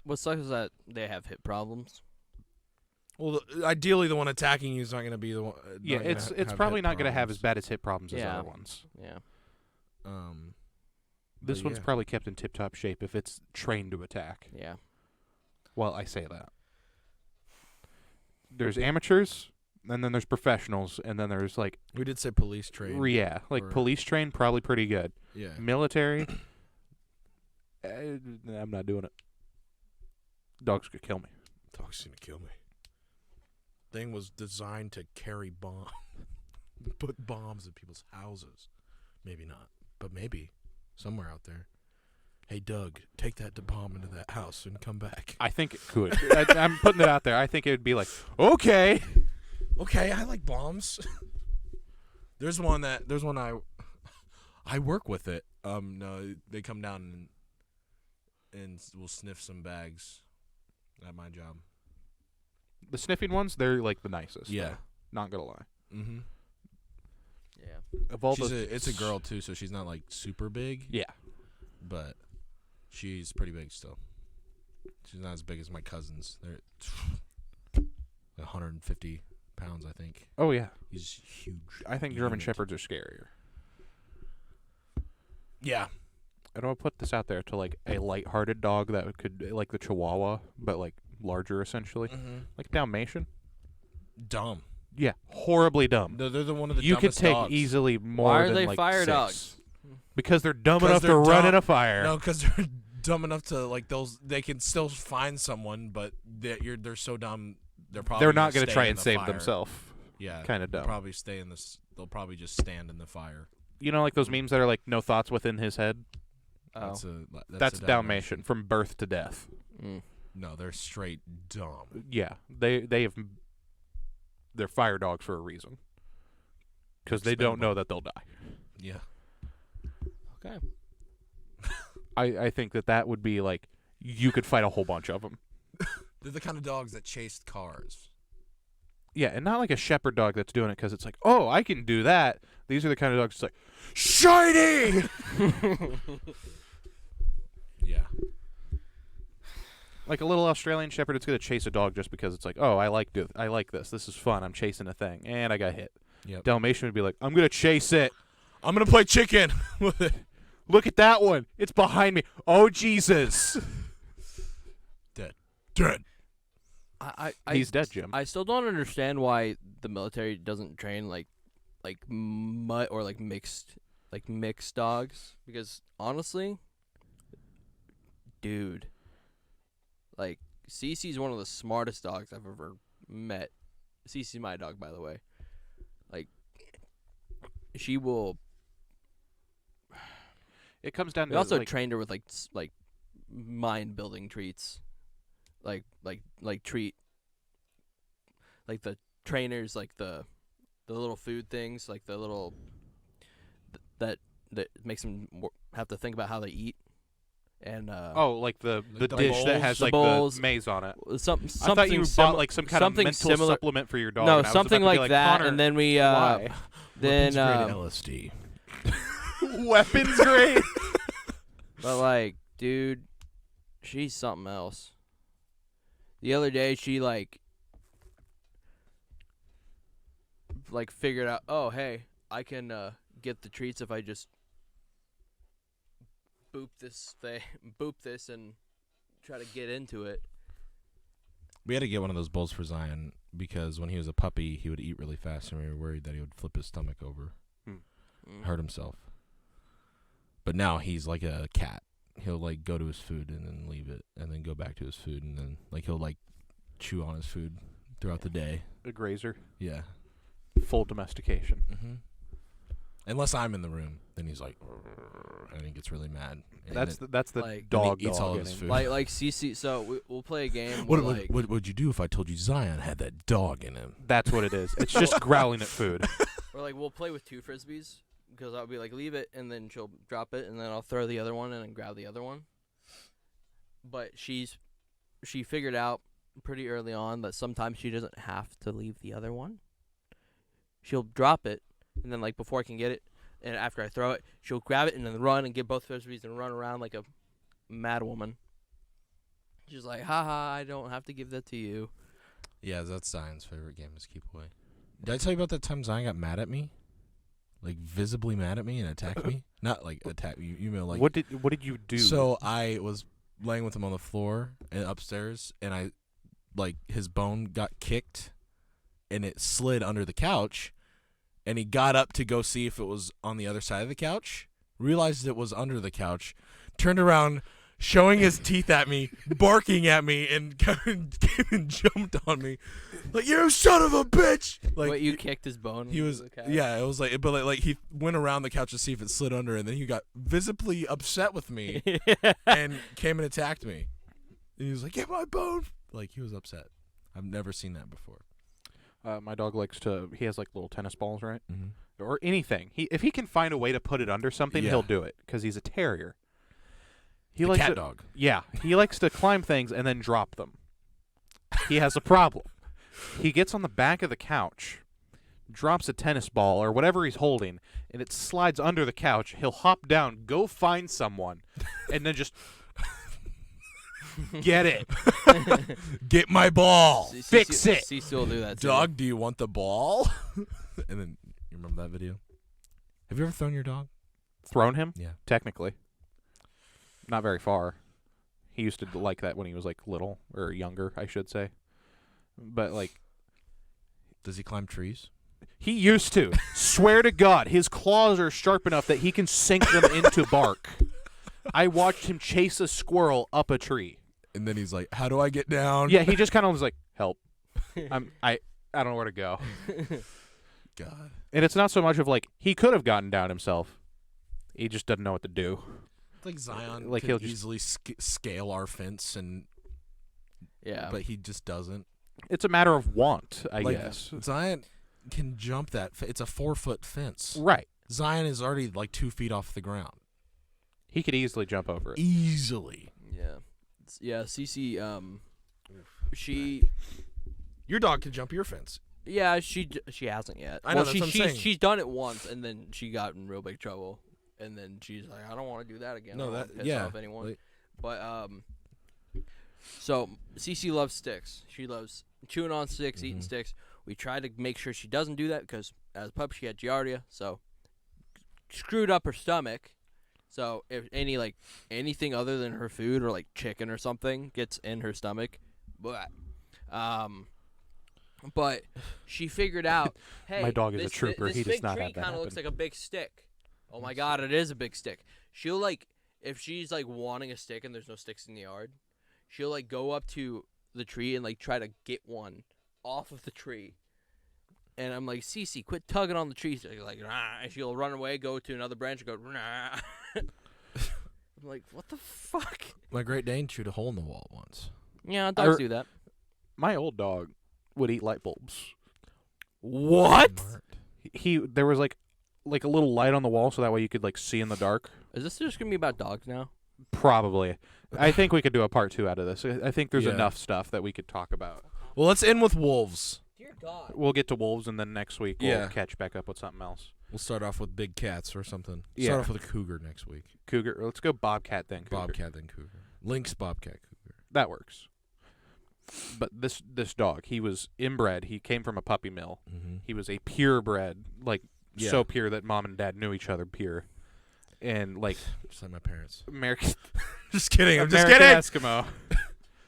What sucks is that they have hip problems. Well, ideally, the one attacking you is not going to be the one. Yeah, it's probably not going to have as bad as hip problems as Yeah. other ones. Yeah. This But one's yeah. probably kept in tip-top shape if it's trained to attack. Yeah. Well, I say that. There's amateurs, and then there's professionals, and then there's like We did say police trained. or- police trained, probably pretty good. Yeah. Military, I'm not doing it. Dogs could kill me. Dog's going to kill me. Thing was designed to carry bombs. Put bombs in people's houses. Maybe not, but maybe somewhere out there. Hey, Doug, take that bomb into that house and come back. I think it could. I'm putting it out there. I think it would be like, okay. Okay, I like bombs. There's one I work with it. No, they come down and will sniff some bags at my job. The sniffing ones, they're like the nicest. Yeah. though. Not gonna lie. Mm-hmm. Yeah. Of all It's a girl too, so she's not like super big. Yeah. But she's pretty big still. She's not as big as my cousins. They're 150 pounds, I think. Oh yeah. He's huge. I think German Shepherds are scarier. Yeah. I don't put this out there to like a light-hearted dog that could like the Chihuahua, but like larger essentially, like Dalmatian. Dumb. Yeah, horribly dumb. They're the one of the You could dumbest take dogs. easily more Why are than they like fire 6. dogs? Because they're dumb 'Cause enough to they're run dumb. in a fire. No, because they're dumb enough to like they can still find someone, but they're so dumb they're not going to try and save themselves. Yeah, Kind of they'll dumb. probably stay in this. They'll probably just stand in the fire. You know, like those memes that are like no thoughts within his head. Oh. That's a Dalmatian from birth to death. Mm. No, they're straight dumb. Yeah, they're fire dogs for a reason. Because they don't know that they'll die. Yeah. Okay. I think that would be like you could fight a whole bunch of them. They're the kind of dogs that chased cars. Yeah, and not like a shepherd dog that's doing it because it's like, oh, I can do that. These are the kind of dogs that's like, shiny! Yeah. Like a little Australian shepherd, it's going to chase a dog just because it's like, oh, I like this. This is fun. I'm chasing a thing. And I got hit. Yep. Dalmatian would be like, I'm going to chase it. I'm gonna play chicken with it. Look at that one. It's behind me. Oh, Jesus. Dead. Dead. He's dead, Jim. I still don't understand why the military doesn't train like mutt or like mixed dogs, because honestly, dude, like Cece's one of the smartest dogs I've ever met. Cece's my dog, by the way. Like, she will. It comes down We to also like, trained her with like mind building treats, like treat, like the trainers, like the little food things, like the little that makes them have to think about how they eat, and like the the dish bowls? that has The like bowls. the maze on it. something I thought you bought like some kind of something mental similar. supplement for your dog. No, and I was something about to be like that, Connor, and then we why? then Weapons grade LSD. Weapons grade. but like, dude, she's something else. The other day, she like figured out, oh hey, I can get the treats if I just boop this and try to get into it. We had to get one of those bowls for Zion because when he was a puppy, he would eat really fast, and we were worried that he would flip his stomach over, hurt himself. But now he's like a cat. He'll like go to his food and then leave it, and then go back to his food, and then like he'll like chew on his food throughout the day. A grazer. Yeah. Full domestication. Mm-hmm. Unless I'm in the room, then he's like, and he gets really mad. And That's the like- dog. he eats all of in his him. food. Like Cece. So we'll play a game. What where, like, would you do if I told you Zion had that dog in him? That's what it is. It's just growling at food. or like we'll play with two frisbees, because I'll be like, leave it, and then she'll drop it, and then I'll throw the other one in and grab the other one. But she figured out pretty early on that sometimes she doesn't have to leave the other one. She'll drop it, and then like before I can get it, and after I throw it, she'll grab it and then run and get both frisbees and run around like a mad woman. She's like, haha, I don't have to give that to you. Yeah, that's Zion's favorite game is keep away. Did I tell you about that time Zion got mad at me? Like visibly mad at me and attacked me? Not like attack me, you know, like What did you do? So I was laying with him on the floor and upstairs, and I like his bone got kicked and it slid under the couch, and he got up to go see if it was on the other side of the couch, realized it was under the couch, turned around, showing his teeth at me, barking at me, and came and jumped on me, like, you son of a bitch! Like, What, you kicked his bone? he was, the couch? yeah, it was like, but like he went around the couch to see if it slid under, and then he got visibly upset with me and came and attacked me. And he was like, get my bone! Like, he was upset. I've never seen that before. My dog likes to. He has like little tennis balls, right? Mm-hmm. Or anything. If he can find a way to put it under something, Yeah. he'll do it because he's a terrier. He The likes cat to, dog. Yeah, he likes to climb things and then drop them. He has a problem. He gets on the back of the couch, drops a tennis ball or whatever he's holding, and it slides under the couch. He'll hop down, go find someone, and then just get it. Get my ball! Fix it. Cece will do that too. Dog, do you want the ball? And then, you remember that video? Have you ever thrown your dog? Thrown him? Yeah. Technically. Not very far. He used to like that when he was like little, or younger, I should say. But like, Does he climb trees? he used to. Swear to God, his claws are sharp enough that he can sink them into bark. I watched him chase a squirrel up a tree. And then he's like, how do I get down? Yeah, he just kind of was like, help. I don't know where to go. God. And it's not so much of like, he could have gotten down himself. He just doesn't know what to do. It's like Zion Like, could he'll just- easily scale our fence, Yeah. but he just doesn't. It's a matter of want, I Like, guess. Zion can jump that. It's a 4-foot fence. Right. Zion is already like 2 feet off the ground. He could easily jump over it. Easily. Yeah. Yeah, Cece, she... Your dog can jump your fence. Yeah, she hasn't yet. I know, well, that's what I'm she's saying. she's done it once, and then she got in real big trouble, and then she's like, I don't want to do that again. No, I don't that- wanna piss yeah, off anyone. like- But so Cece loves sticks. She loves chewing on sticks, eating Mhm. sticks. We tried to make sure she doesn't do that because as a pup she had giardia, so screwed up her stomach. So if anything other than her food or like chicken or something gets in her stomach, But, but she figured out, hey, My dog is a this, trooper. This He does big not tree have that kind of looks happen. like a big stick. Oh my God, it is a big stick. She'll like, if she's like wanting a stick and there's no sticks in the yard, she'll like go up to the tree and like try to get one off of the tree. And I'm like, Cece, quit tugging on the tree. She's like, nah. And she'll run away, go to another branch, and go, nah. I'm like, what the fuck? My Great Dane chewed a hole in the wall once. Yeah, dogs do that. My old dog would eat light bulbs. What? There was like a little light on the wall, so that way you could like see in the dark. Is this just gonna be about dogs now? Probably. I think we could do a part 2 out of this. I think there's Yeah. enough stuff that we could talk about. Well, let's end with wolves. Dear God. We'll get to wolves, and then next week we'll Yeah. catch back up with something else. We'll start off with big cats or something. Yeah. Start off with a cougar next week. Cougar. Let's go bobcat then. Cougar. Bobcat, then cougar. Lynx, bobcat, cougar. That works. But this dog, he was inbred. He came from a puppy mill. Mm-hmm. He was a purebred, like Yeah. so pure that mom and dad knew each other pure, and like Just like my parents. American Just kidding. I'm just American kidding. Eskimo.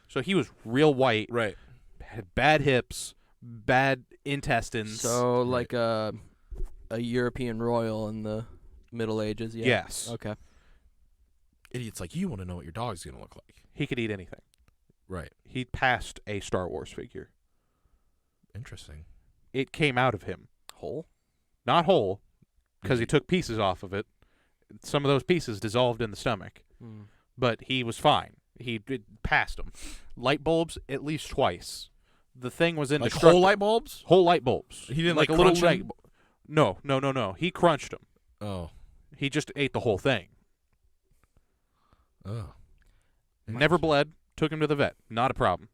So he was real white, Right. had bad hips, bad intestines. So like a European royal in the Middle Ages. Yeah. Yes, Okay. Idiots like you want to know what your dog's going to look like. he could eat anything. Right. He passed a Star Wars figure. Interesting. It came out of him, Whole. not whole, because he took pieces off of it. Some of those pieces dissolved in the stomach, but he was fine. It passed them. Light bulbs at least twice. The thing was Like indestructible. whole light bulbs? Whole light bulbs. He didn't, like like, a little crunch light. 'em? No. He crunched them. Oh. He just ate the whole thing. Oh. Never bled. Took him to the vet. Not a problem.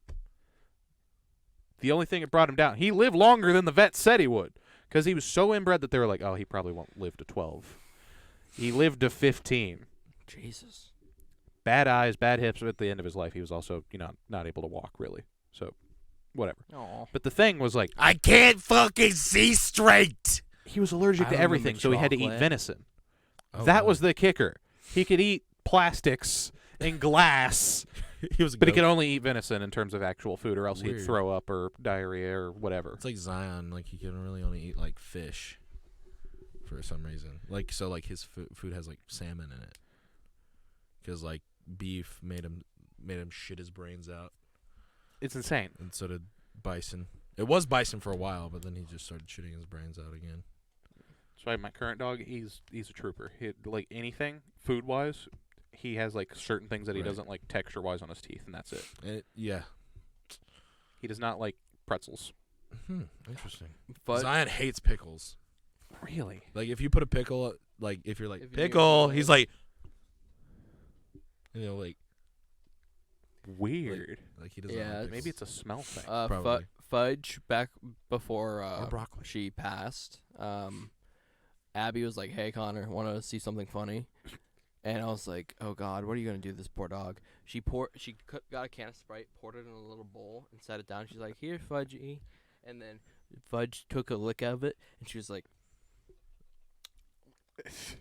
The only thing that brought him down, he lived longer than the vet said he would, because he was so inbred that they were like, oh, he probably won't live to 12. He lived to 15. Jesus. Bad eyes, bad hips. At the end of his life, he was also, not able to walk really. So, whatever. Oh. But the thing was like, I can't fucking see straight. he was allergic I to remember everything, so he had to eat chocolate. venison. Oh, That wow. was the kicker. He could eat plastics and glass, He was a but he goat. could only eat venison in terms of actual food, or else he'd Weird. throw up or diarrhea or whatever. It's like Zion. Like, he can really only eat, like, fish for some reason. Like, so, like, his food has, like, salmon in it. Because, like, beef made him shit his brains out. It's insane. And so did bison. It was bison for a while, but then he just started shitting his brains out again. That's why my current dog, he's a trooper. Like anything food wise, he has like certain things that he Right. doesn't like texture wise on his teeth, and that's it. Yeah. He does not like pretzels. Interesting. But Zion hates pickles. Really? Like, if you put a pickle, like, if you're like, If you pickle, go, he's like, like Weird. he doesn't Yeah, like Maybe it's a smell thing. Probably. Fudge back before Or broccoli. she passed. Abby was like, "Hey Connor, want to see something funny?" And I was like, "Oh God, what are you gonna do to this poor dog?" She got a can of Sprite, poured it in a little bowl, and set it down. She's like, "Here, Fudgy," and then Fudge took a lick of it, and she was like,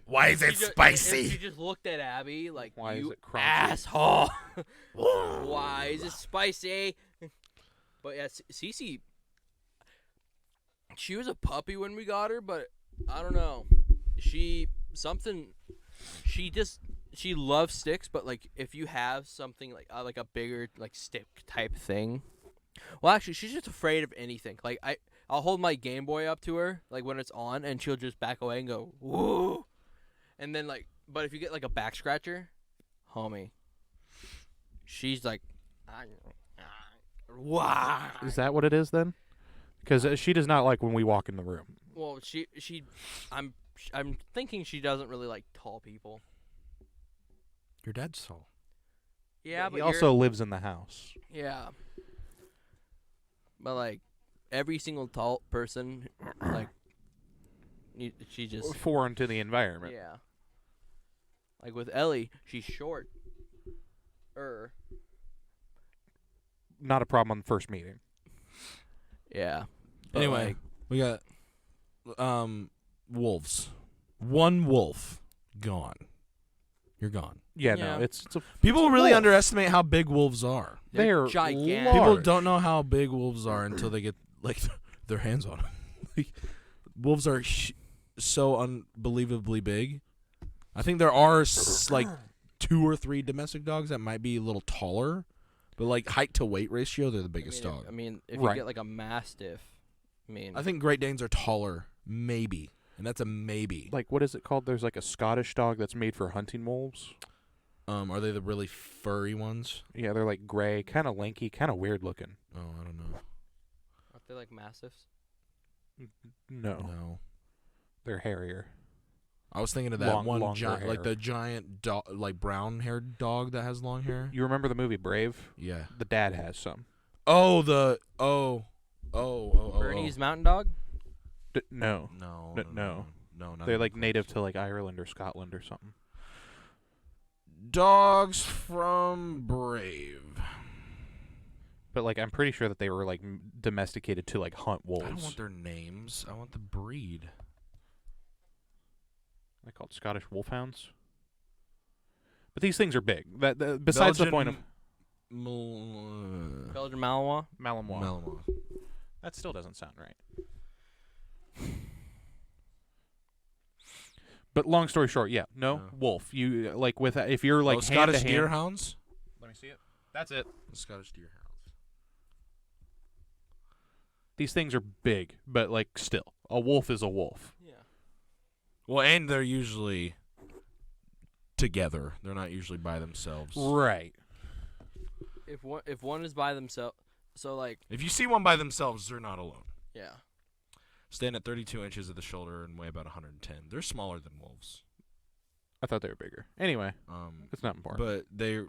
Why is it spicy? She just looked at Abby like, Why is "You it crunchy?" asshole! Why is it spicy?" But yeah, Cece, she was a puppy when we got her, but I don't know. She loves sticks, but like if you have something like a bigger like stick type thing. Well, actually, she's just afraid of anything. Like I'll hold my Game Boy up to her like when it's on, and she'll just back away and go woo. And then but if you get like a back scratcher, homie, she's like, wow. Is that what it is then? Because she does not like when we walk in the room. Well, I'm thinking she doesn't really like tall people. Your dad's tall. Yeah, he but also lives in the house. yeah. But like every single tall person, like she just Foreign to the environment. yeah. Like with Ellie, she's short. Not a problem on the first meeting. Yeah. But Anyway, like, we got wolves. One wolf gone. you're gone. Yeah, Yeah. no, it's a People really wolf. underestimate how big wolves are. They're gigantic. large. People don't know how big wolves are until they get like their hands on them. Like, wolves are so unbelievably big. I think there are like 2 or 3 domestic dogs that might be a little taller, but like height to weight ratio, they're the biggest dog. I mean, if Right. you get like a Mastiff, I think Great Danes are taller, maybe, and that's a maybe. Like, what is it called? There's like a Scottish dog that's made for hunting wolves. Are they the really furry ones? Yeah, they're like gray, kind of lanky, kind of weird looking. Oh, I don't know. aren't they like Mastiffs? No, they're hairier. I was thinking of that one longer giant, like hair. the giant, like brown-haired dog that has long hair. You remember the movie Brave? Yeah. The dad has some. Oh, Bernese Mountain Dog? No, No, No. not they're even like close. native to like Ireland or Scotland or something. Dogs from Brave. But like, I'm pretty sure that they were like domesticated to like hunt wolves. I don't want their names. I want the breed. They're called Scottish wolfhounds. But these things are big. Besides the point of Belgian Malinois? Malinois. Malinois. That still doesn't sound right. But long story short, yeah, no, wolf. You like with if you're like Scottish hand-to-hand- deerhounds. Let me see it. That's it. The Scottish deerhounds. These things are big, but like still, a wolf is a wolf. Yeah. Well, and they're usually together. They're not usually by themselves. Right. If one is by themselves, so like If you see one by themselves, they're not alone. yeah. Stand at 32 inches at the shoulder and weigh about 110. They're smaller than wolves. I thought they were bigger. Anyway, it's not important. But they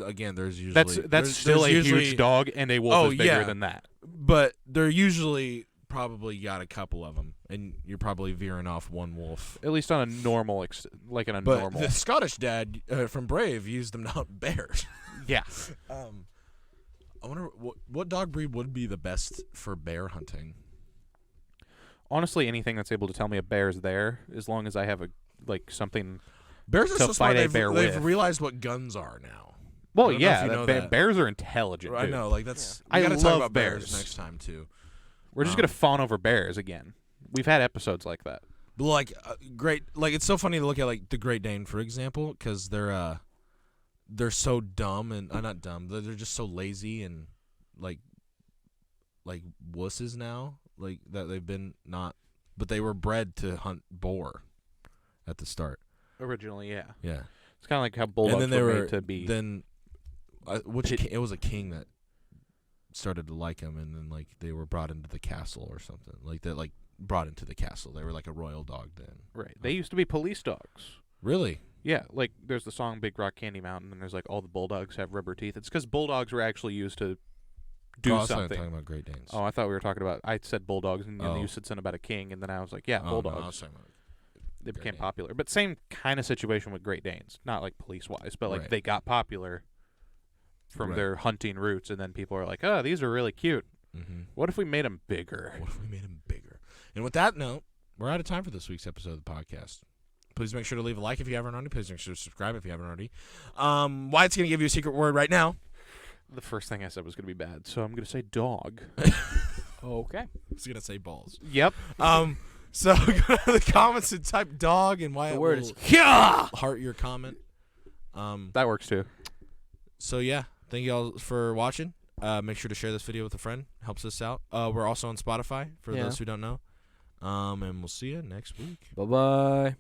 again, there's usually That's still there's a usually, huge dog, and a wolf is bigger than that. But they're usually probably got a couple of them, and you're probably veering off one wolf. At least on a normal, like in a But normal. the Scottish dad from Brave used them to hunt bears. Yeah. I wonder what dog breed would be the best for bear hunting. Honestly, anything that's able to tell me a bear's there, as long as I have something. Bears are To so smart. fight a They've bear with. realized what guns are now. Well, I don't know yeah, if you know that. bears are intelligent. I dude. know, like that's. I We gotta love talk about bears. next time too. We're just gonna fawn over bears again. We've had episodes like that. But like great, like it's so funny to look at like the Great Dane for example, because they're so dumb and not dumb. They're just so lazy and like wusses now. Like that they've been not, but they were bred to hunt boar at the start. Originally, yeah. Yeah, It's kind of like how bulldogs and then they were were made to be. then, it was a king that started to like him, and then like they were brought into the castle or something like that. Like brought into the castle, they were like a royal dog then. Right. They used to be police dogs. Really? Yeah, like there's the song Big Rock Candy Mountain, and there's like all the bulldogs have rubber teeth. It's because bulldogs were actually used to do I was something. talking about Great Danes. Oh, I thought we were talking about. I said bulldogs, and Oh. you said something about a king, and then I was like, yeah, Oh, bulldogs. No, I was talking about They Great became Dane. popular, but same kind of situation with Great Danes. Not like police wise, but like Right. they got popular from Right. their hunting roots, and then people are like, oh, these are really cute. Mm-hmm. What if we made them bigger? What if we made him bigger? And with that note, we're out of time for this week's episode of the podcast. Please make sure to leave a like if you haven't already. Please make sure to subscribe if you haven't already. Wyatt's going to give you a secret word right now. The first thing I said was going to be bad, so I'm going to say dog. Okay. I was going to say balls. Yep. So go to the comments and type dog, and Wyatt The word will is heart your comment. That works too. So yeah, thank you all for watching. Make sure to share this video with a friend. Helps us out. We're also on Spotify for Yeah. those who don't know. And we'll see you next week. Bye-bye.